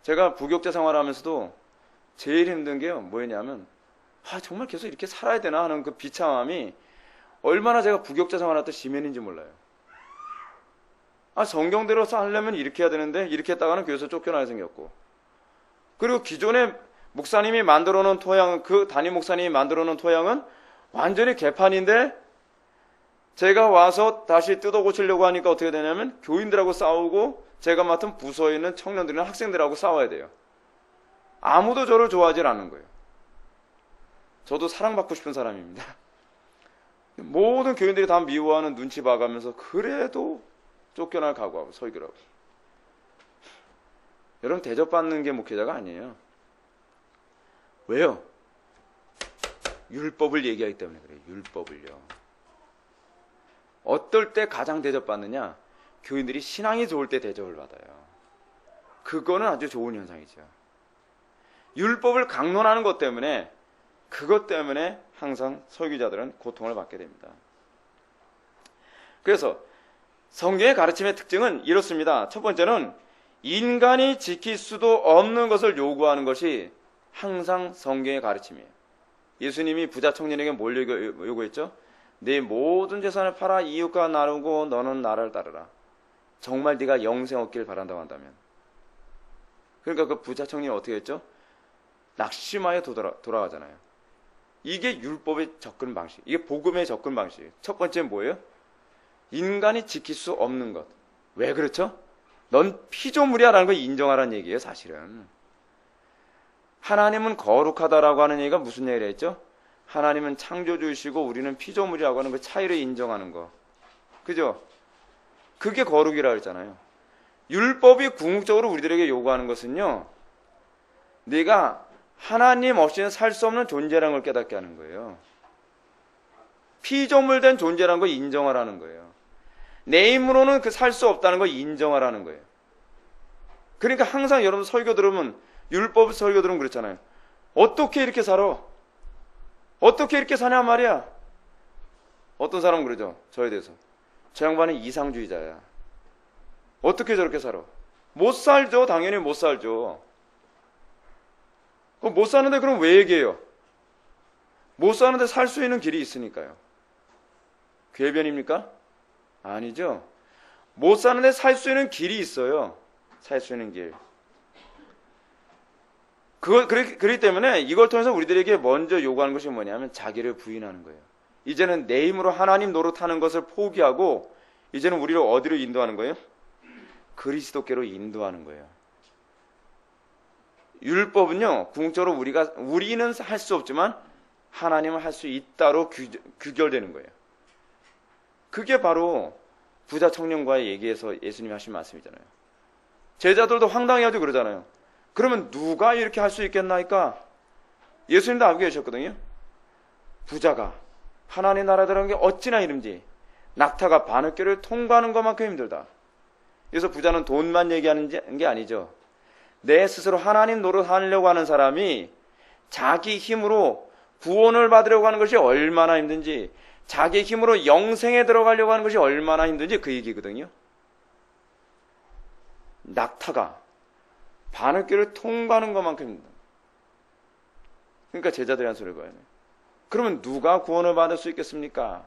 제가 부교육자 생활하면서도 제일 힘든 게요, 뭐였냐면 정말 계속 이렇게 살아야 되나 하는 그 비참함이 얼마나 제가 부격자 생활할 때 심했는지 몰라요. 성경대로 살려면 이렇게 해야 되는데 이렇게 했다가는 교회에서 쫓겨나야 생겼고, 그리고 기존에 목사님이 만들어 놓은 토양, 그 담임 목사님이 만들어 놓은 토양은 완전히 개판인데 제가 와서 다시 뜯어 고치려고 하니까 어떻게 되냐면 교인들하고 싸우고 제가 맡은 부서에 있는 청년들이나 학생들하고 싸워야 돼요. 아무도 저를 좋아하지 않는 거예요. 저도 사랑받고 싶은 사람입니다. 모든 교인들이 다 미워하는 눈치 봐가면서 그래도 쫓겨날 각오하고 설교를 하고. 여러분, 대접받는 게 목회자가 아니에요. 왜요? 율법을 얘기하기 때문에 그래요. 율법을요. 어떨 때 가장 대접받느냐? 교인들이 신앙이 좋을 때 대접을 받아요. 그거는 아주 좋은 현상이죠. 율법을 강론하는 것 때문에, 그것 때문에 항상 설교자들은 고통을 받게 됩니다. 그래서 성경의 가르침의 특징은 이렇습니다. 첫 번째는 인간이 지킬 수도 없는 것을 요구하는 것이 항상 성경의 가르침이에요. 예수님이 부자 청년에게 뭘 요구했죠? 네 모든 재산을 팔아 이웃과 나누고 너는 나를 따르라. 정말 네가 영생 얻길 바란다고 한다면. 그러니까 그 부자 청년이 어떻게 했죠? 낙심하여 돌아가잖아요. 이게 율법의 접근 방식, 이게 복음의 접근 방식. 첫 번째는 뭐예요? 인간이 지킬 수 없는 것. 왜 그렇죠? 넌 피조물이야 라는 걸 인정하라는 얘기예요. 사실은 하나님은 거룩하다라고 하는 얘기가 무슨 얘기를 했죠? 하나님은 창조주이시고 우리는 피조물이라고 하는 그 차이를 인정하는 거. 그죠? 그게 거룩이라고 했잖아요. 율법이 궁극적으로 우리들에게 요구하는 것은요, 네가 하나님 없이는 살 수 없는 존재라는 걸 깨닫게 하는 거예요. 피조물된 존재라는 걸 인정하라는 거예요. 내 힘으로는 그 살 수 없다는 걸 인정하라는 거예요. 그러니까 항상 여러분 설교 들으면, 율법 설교 들으면 그렇잖아요. 어떻게 이렇게 살아? 어떻게 이렇게 사냐 말이야. 어떤 사람은 그러죠. 저에 대해서. 저 양반은 이상주의자야. 어떻게 저렇게 살아? 못 살죠. 당연히 못 살죠. 그럼 못 사는데 그럼 왜 얘기해요? 못 사는데 살 수 있는 길이 있으니까요. 궤변입니까? 아니죠. 못 사는데 살 수 있는 길이 있어요. 살 수 있는 길. 그렇기 때문에 이걸 통해서 우리들에게 먼저 요구하는 것이 뭐냐면 자기를 부인하는 거예요. 이제는 내 힘으로 하나님 노릇하는 것을 포기하고 이제는 우리를 어디로 인도하는 거예요? 그리스도께로 인도하는 거예요. 율법은요, 궁극적으로 우리는 할 수 없지만 하나님은 할 수 있다로 규결되는 거예요. 그게 바로 부자 청년과의 얘기에서 예수님이 하신 말씀이잖아요. 제자들도 황당해가지고 그러잖아요. 그러면 누가 이렇게 할 수 있겠나이까? 예수님도 알고 계셨거든요. 부자가 하나님 나라 들어가는 게 어찌나 힘든지, 낙타가 바느길을 통과하는 것만큼 힘들다. 그래서 부자는 돈만 얘기하는 게 아니죠. 내 스스로 하나님 노릇하려고 하는 사람이 자기 힘으로 구원을 받으려고 하는 것이 얼마나 힘든지, 자기 힘으로 영생에 들어가려고 하는 것이 얼마나 힘든지 그 얘기거든요. 낙타가 바느길을 통과하는 것만큼 힘들다. 그러니까 제자들이 한 소리를 거예요. 그러면 누가 구원을 받을 수 있겠습니까?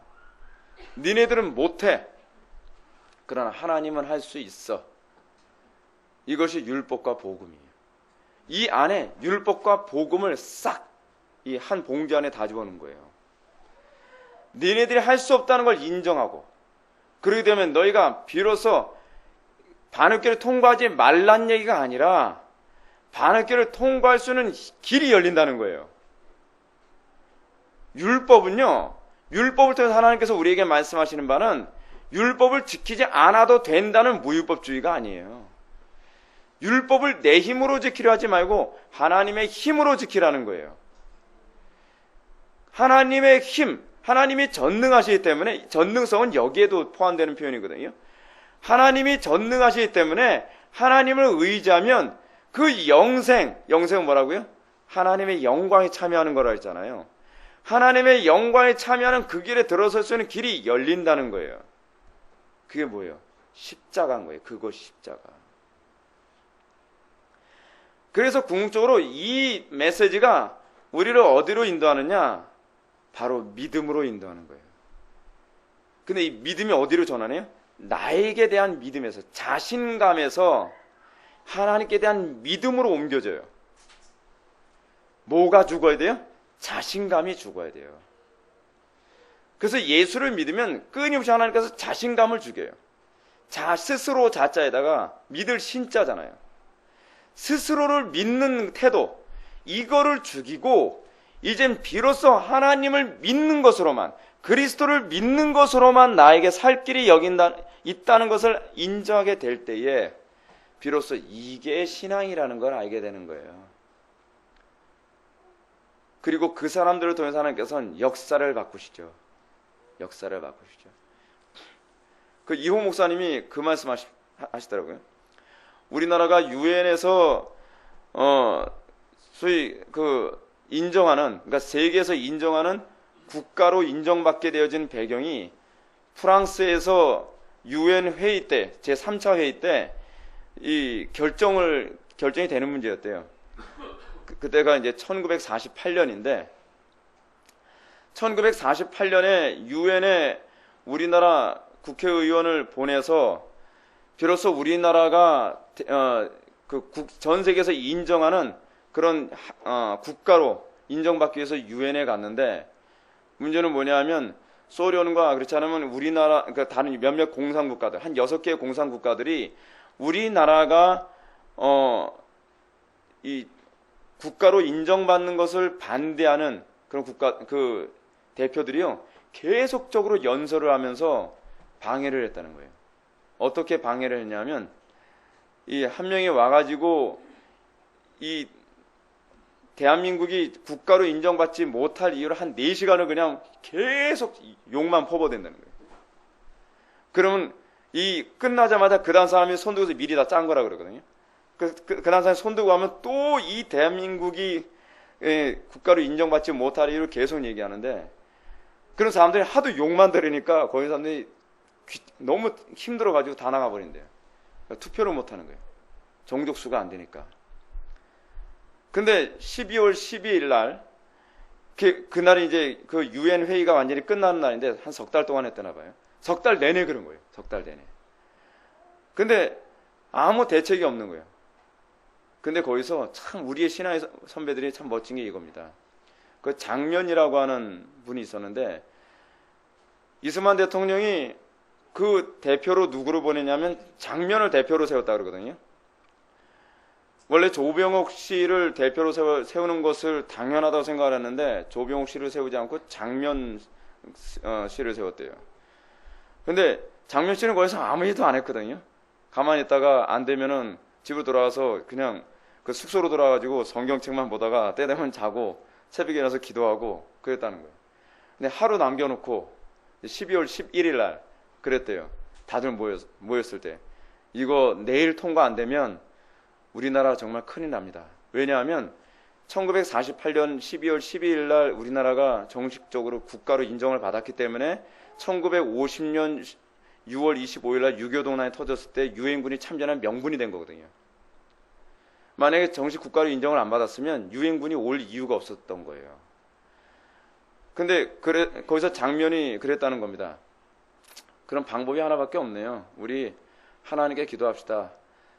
니네들은 못해. 그러나 하나님은 할 수 있어. 이것이 율법과 복음이에요. 이 안에 율법과 복음을 싹 이 한 봉지 안에 다 집어넣은 거예요. 니네들이 할 수 없다는 걸 인정하고, 그렇게 되면 너희가 비로소 바느길을 통과하지 말란 얘기가 아니라 바느길을 통과할 수 있는 길이 열린다는 거예요. 율법은요, 율법을 통해서 하나님께서 우리에게 말씀하시는 바는 율법을 지키지 않아도 된다는 무율법주의가 아니에요. 율법을 내 힘으로 지키려 하지 말고 하나님의 힘으로 지키라는 거예요. 하나님의 힘, 하나님이 전능하시기 때문에, 전능성은 여기에도 포함되는 표현이거든요. 하나님이 전능하시기 때문에 하나님을 의지하면 그 영생은 뭐라고요? 하나님의 영광에 참여하는 거라 했잖아요. 하나님의 영광에 참여하는 그 길에 들어설 수 있는 길이 열린다는 거예요. 그게 뭐예요? 십자가인 거예요. 그것이 십자가. 그래서 궁극적으로 이 메시지가 우리를 어디로 인도하느냐? 바로 믿음으로 인도하는 거예요. 근데 이 믿음이 어디로 전환해요? 나에게 대한 믿음에서, 자신감에서 하나님께 대한 믿음으로 옮겨져요. 뭐가 죽어야 돼요? 자신감이 죽어야 돼요. 그래서 예수를 믿으면 끊임없이 하나님께서 자신감을 주게요. 스스로 자자에다가 믿을 신자잖아요. 스스로를 믿는 태도, 이거를 죽이고 이젠 비로소 하나님을 믿는 것으로만, 그리스도를 믿는 것으로만 나에게 살 길이 있다는 것을 인정하게 될 때에 비로소 이게 신앙이라는 걸 알게 되는 거예요. 그리고 그 사람들을 통해서 하나님께서는 역사를 바꾸시죠. 역사를 바꾸시죠. 그 이호 목사님이 그 말씀 하시더라고요. 우리나라가 유엔에서 소위 인정하는, 그러니까 세계에서 인정하는 국가로 인정받게 되어진 배경이 프랑스에서 유엔 회의 때, 제3차 회의 때 이 결정이 되는 문제였대요. 그때가 이제 1948년인데 1948년에 유엔에 우리나라 국회의원을 보내서 비로소 우리나라가 전 세계에서 인정하는 그런 국가로 인정받기 위해서 유엔에 갔는데, 문제는 뭐냐면 소련과 그렇지 않으면 우리나라, 그러니까 다른 몇몇 공산국가들, 한 6개의 공산국가들이 우리나라가 이 국가로 인정받는 것을 반대하는 그런 대표들이요, 계속적으로 연설을 하면서 방해를 했다는 거예요. 어떻게 방해를 했냐면, 이 한 명이 와가지고 이 대한민국이 국가로 인정받지 못할 이유로 한 4시간을 그냥 계속 욕만 퍼부어댄다는 거예요. 그러면 이 끝나자마자 그 다음 사람이 손들고서 미리 다 짠 거라 그러거든요. 그 다음 사람이 손들고 하면 또 이 대한민국이 국가로 인정받지 못할 이유를 계속 얘기하는데, 그런 사람들이 하도 욕만 들으니까 거기 사람들이 너무 힘들어가지고 다 나가버린대요. 그러니까 투표를 못하는 거예요. 정족수가 안 되니까. 근데 12월 12일 날, 그날이 이제 그 유엔 회의가 완전히 끝나는 날인데 한 석 달 동안 했다나 봐요. 석 달 내내 그런 거예요. 석 달 내내. 근데 아무 대책이 없는 거예요. 근데 거기서 참 우리의 신앙의 선배들이 참 멋진 게 이겁니다. 그 장면이라고 하는 분이 있었는데, 이승만 대통령이 그 대표로 누구를 보내냐면 장면을 대표로 세웠다 그러거든요. 원래 조병옥 씨를 대표로 세우는 것을 당연하다고 생각을 했는데 조병옥 씨를 세우지 않고 장면 씨를 세웠대요. 근데 장면 씨는 거기서 아무 일도 안 했거든요. 가만히 있다가 안 되면은 집으로 돌아가서 그냥 그 숙소로 돌아가지고 성경책만 보다가 때 되면 자고 새벽에 일어나서 기도하고 그랬다는 거예요. 근데 하루 남겨놓고 12월 11일 날 그랬대요. 다들 모였을 때 이거 내일 통과 안 되면 우리나라 정말 큰일 납니다. 왜냐하면 1948년 12월 12일 날 우리나라가 정식적으로 국가로 인정을 받았기 때문에 1950년 6월 25일 날 6.25 동란이 터졌을 때 유엔군이 참전한 명분이 된 거거든요. 만약에 정식 국가로 인정을 안 받았으면 유엔군이 올 이유가 없었던 거예요. 근데 거기서 장면이 그랬다는 겁니다. 그런 방법이 하나밖에 없네요. 우리 하나님께 기도합시다.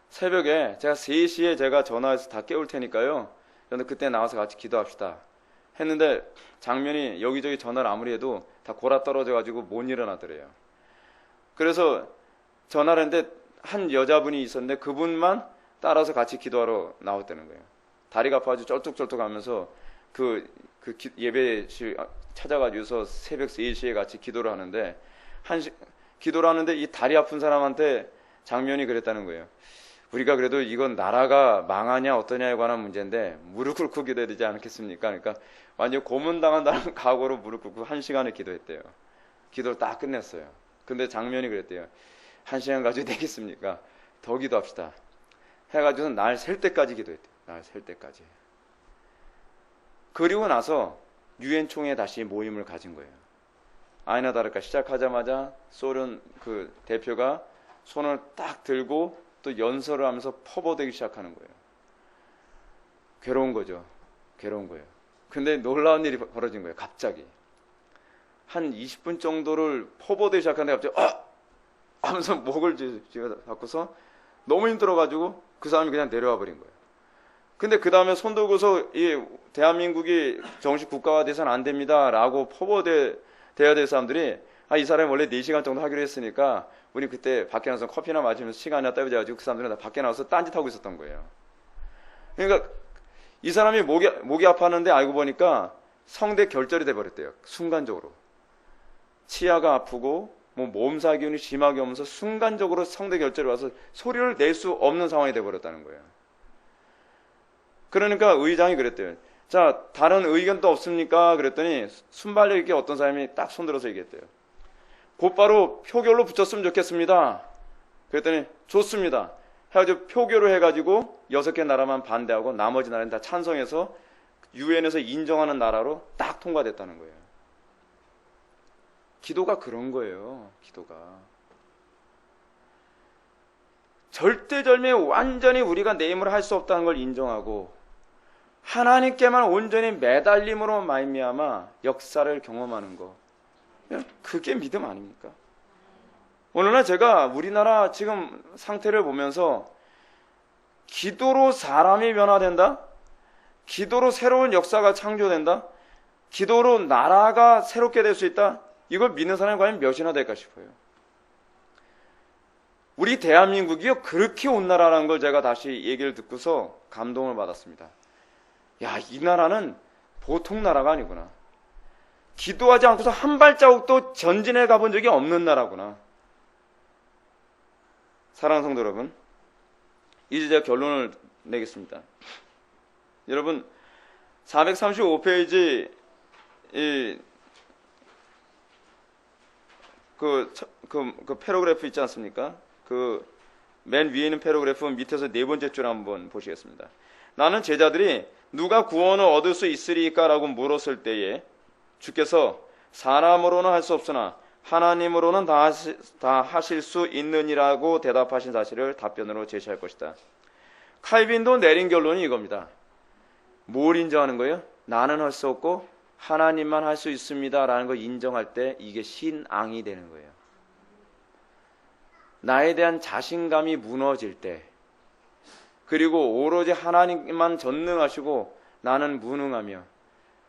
새벽에 제가 3시에 제가 전화해서 다 깨울 테니까요. 그런데 그때 나와서 같이 기도합시다. 했는데 장면이 여기저기 전화를 아무리 해도 다 골아 떨어져가지고 못 일어나더래요. 그래서 전화를 했는데 한 여자분이 있었는데 그분만 따라서 같이 기도하러 나왔다는 거예요. 다리가 아파가지고 쩔뚝쩔뚝하면서 예배실 찾아가지고서 새벽 3시에 같이 기도를 하는데 기도를 하는데 이 다리 아픈 사람한테 장면이 그랬다는 거예요. 우리가 그래도 이건 나라가 망하냐 어떠냐에 관한 문제인데 무릎 꿇고 기도해야 되지 않겠습니까? 그러니까 완전 고문당한다는 각오로 무릎 꿇고 1시간을 기도했대요. 기도를 딱 끝냈어요. 근데 장면이 그랬대요. 1시간 가지고 되겠습니까? 더 기도합시다. 해가지고서 날 셀 때까지 기도했대요. 날 셀 때까지. 그리고 나서 유엔 총회에 다시 모임을 가진 거예요. 아이나 다를까 시작하자마자 소련 그 대표가 손을 딱 들고 또 연설을 하면서 퍼부어대기 시작하는 거예요. 괴로운 거죠. 괴로운 거예요. 근데 놀라운 일이 벌어진 거예요. 갑자기 한 20분 정도를 퍼보기 시작하는데 갑자기 하면서 목을 잡고서 너무 힘들어가지고 그 사람이 그냥 내려와 버린 거예요. 근데 그 다음에 손 들고서 이 대한민국이 정식 국가가 돼서는 안 됩니다 라고 퍼보돼야 될 사람들이 이 사람이 원래 4시간 정도 하기로 했으니까 우리 그때 밖에 나가서 커피나 마시면서 시간이나 때우자가지고 그 사람들은 다 밖에 나와서 딴짓하고 있었던 거예요. 그러니까 이 사람이 목이 아팠는데 알고 보니까 성대 결절이 돼버렸대요. 순간적으로. 치아가 아프고 뭐 몸살 기운이 심하게 오면서 순간적으로 성대 결절이 와서 소리를 낼 수 없는 상황이 돼버렸다는 거예요. 그러니까 의장이 그랬대요. 자, 다른 의견 또 없습니까? 그랬더니 순발력 있게 어떤 사람이 딱 손들어서 얘기했대요. 곧바로 표결로 붙였으면 좋겠습니다. 그랬더니 좋습니다. 해가지고 표결을 해가지고 6개 나라만 반대하고 나머지 나라는 다 찬성해서 유엔에서 인정하는 나라로 딱 통과됐다는 거예요. 기도가 그런 거예요. 기도가. 절대절명에 완전히 우리가 내 힘으로 할 수 없다는 걸 인정하고 하나님께만 온전히 매달림으로 말미암아 역사를 경험하는 거. 그게 믿음 아닙니까? 오늘날 제가 우리나라 지금 상태를 보면서 기도로 사람이 변화된다? 기도로 새로운 역사가 창조된다? 기도로 나라가 새롭게 될 수 있다? 이걸 믿는 사람이 과연 몇이나 될까 싶어요. 우리 대한민국이요, 그렇게 온 나라라는 걸 제가 다시 얘기를 듣고서 감동을 받았습니다. 야, 이 나라는 보통 나라가 아니구나. 기도하지 않고서 한 발자국도 전진해 가본 적이 없는 나라구나. 사랑하는 성도 여러분, 이제 제가 결론을 내겠습니다. 여러분, 435페이지 그 패러그래프 있지 않습니까? 그 맨 위에 있는 패러그래프 밑에서 4번째 줄 한번 보시겠습니다. 나는 제자들이 누가 구원을 얻을 수 있으리까? 라고 물었을 때에 주께서 사람으로는 할 수 없으나 하나님으로는 다 하실 수 있느니라고 대답하신 사실을 답변으로 제시할 것이다. 칼빈도 내린 결론이 이겁니다. 뭘 인정하는 거예요? 나는 할 수 없고 하나님만 할 수 있습니다 라는 걸 인정할 때 이게 신앙이 되는 거예요. 나에 대한 자신감이 무너질 때, 그리고 오로지 하나님만 전능하시고 나는 무능하며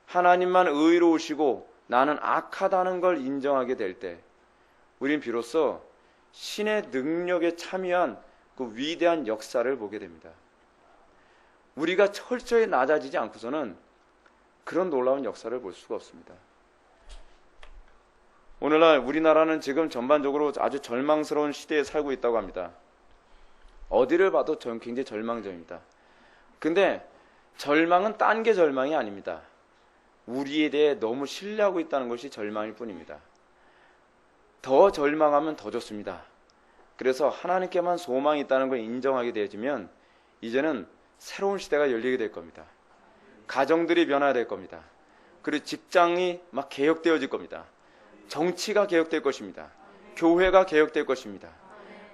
하나님만 의로우시고 나는 악하다는 걸 인정하게 될 때, 우린 비로소 신의 능력에 참여한 그 위대한 역사를 보게 됩니다. 우리가 철저히 낮아지지 않고서는 그런 놀라운 역사를 볼 수가 없습니다. 오늘날 우리나라는 지금 전반적으로 아주 절망스러운 시대에 살고 있다고 합니다. 어디를 봐도 굉장히 절망적입니다. 근데 절망은 딴 게 절망이 아닙니다. 우리에 대해 너무 신뢰하고 있다는 것이 절망일 뿐입니다. 더 절망하면 더 좋습니다. 그래서 하나님께만 소망이 있다는 걸 인정하게 되어지면 이제는 새로운 시대가 열리게 될 겁니다. 가정들이 변화될 겁니다. 그리고 직장이 막 개혁되어질 겁니다. 정치가 개혁될 것입니다. 교회가 개혁될 것입니다.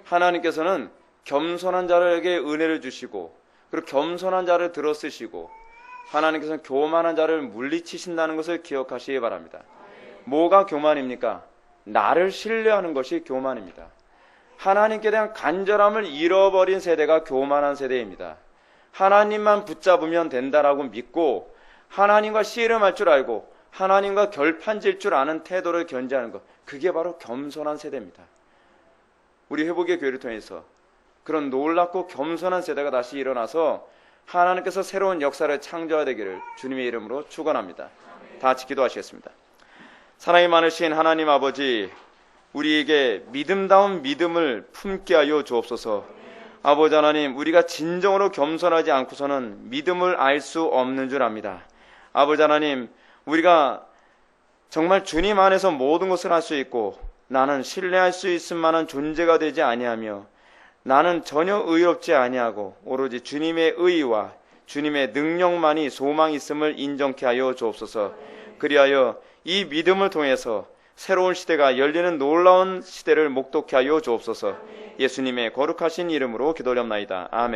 하나님께서는 겸손한 자에게 은혜를 주시고, 그리고 겸손한 자를 들어쓰시고, 하나님께서는 교만한 자를 물리치신다는 것을 기억하시기 바랍니다. 뭐가 교만입니까? 나를 신뢰하는 것이 교만입니다. 하나님께 대한 간절함을 잃어버린 세대가 교만한 세대입니다. 하나님만 붙잡으면 된다라고 믿고 하나님과 씨름할 줄 알고 하나님과 결판질 줄 아는 태도를 견지하는 것, 그게 바로 겸손한 세대입니다. 우리 회복의 교회를 통해서 그런 놀랍고 겸손한 세대가 다시 일어나서 하나님께서 새로운 역사를 창조하되기를 주님의 이름으로 축원합니다. 다 같이 기도하시겠습니다. 사랑이 많으신 하나님 아버지, 우리에게 믿음다운 믿음을 품게 하여 주옵소서. 아버지 하나님, 우리가 진정으로 겸손하지 않고서는 믿음을 알 수 없는 줄 압니다. 아버지 하나님, 우리가 정말 주님 안에서 모든 것을 할 수 있고 나는 신뢰할 수 있을 만한 존재가 되지 아니하며 나는 전혀 의롭지 아니하고 오로지 주님의 의와 주님의 능력만이 소망이 있음을 인정케 하여 주옵소서. 그리하여 이 믿음을 통해서 새로운 시대가 열리는 놀라운 시대를 목도케 하여 주옵소서. 예수님의 거룩하신 이름으로 기도하옵나이다. 아멘.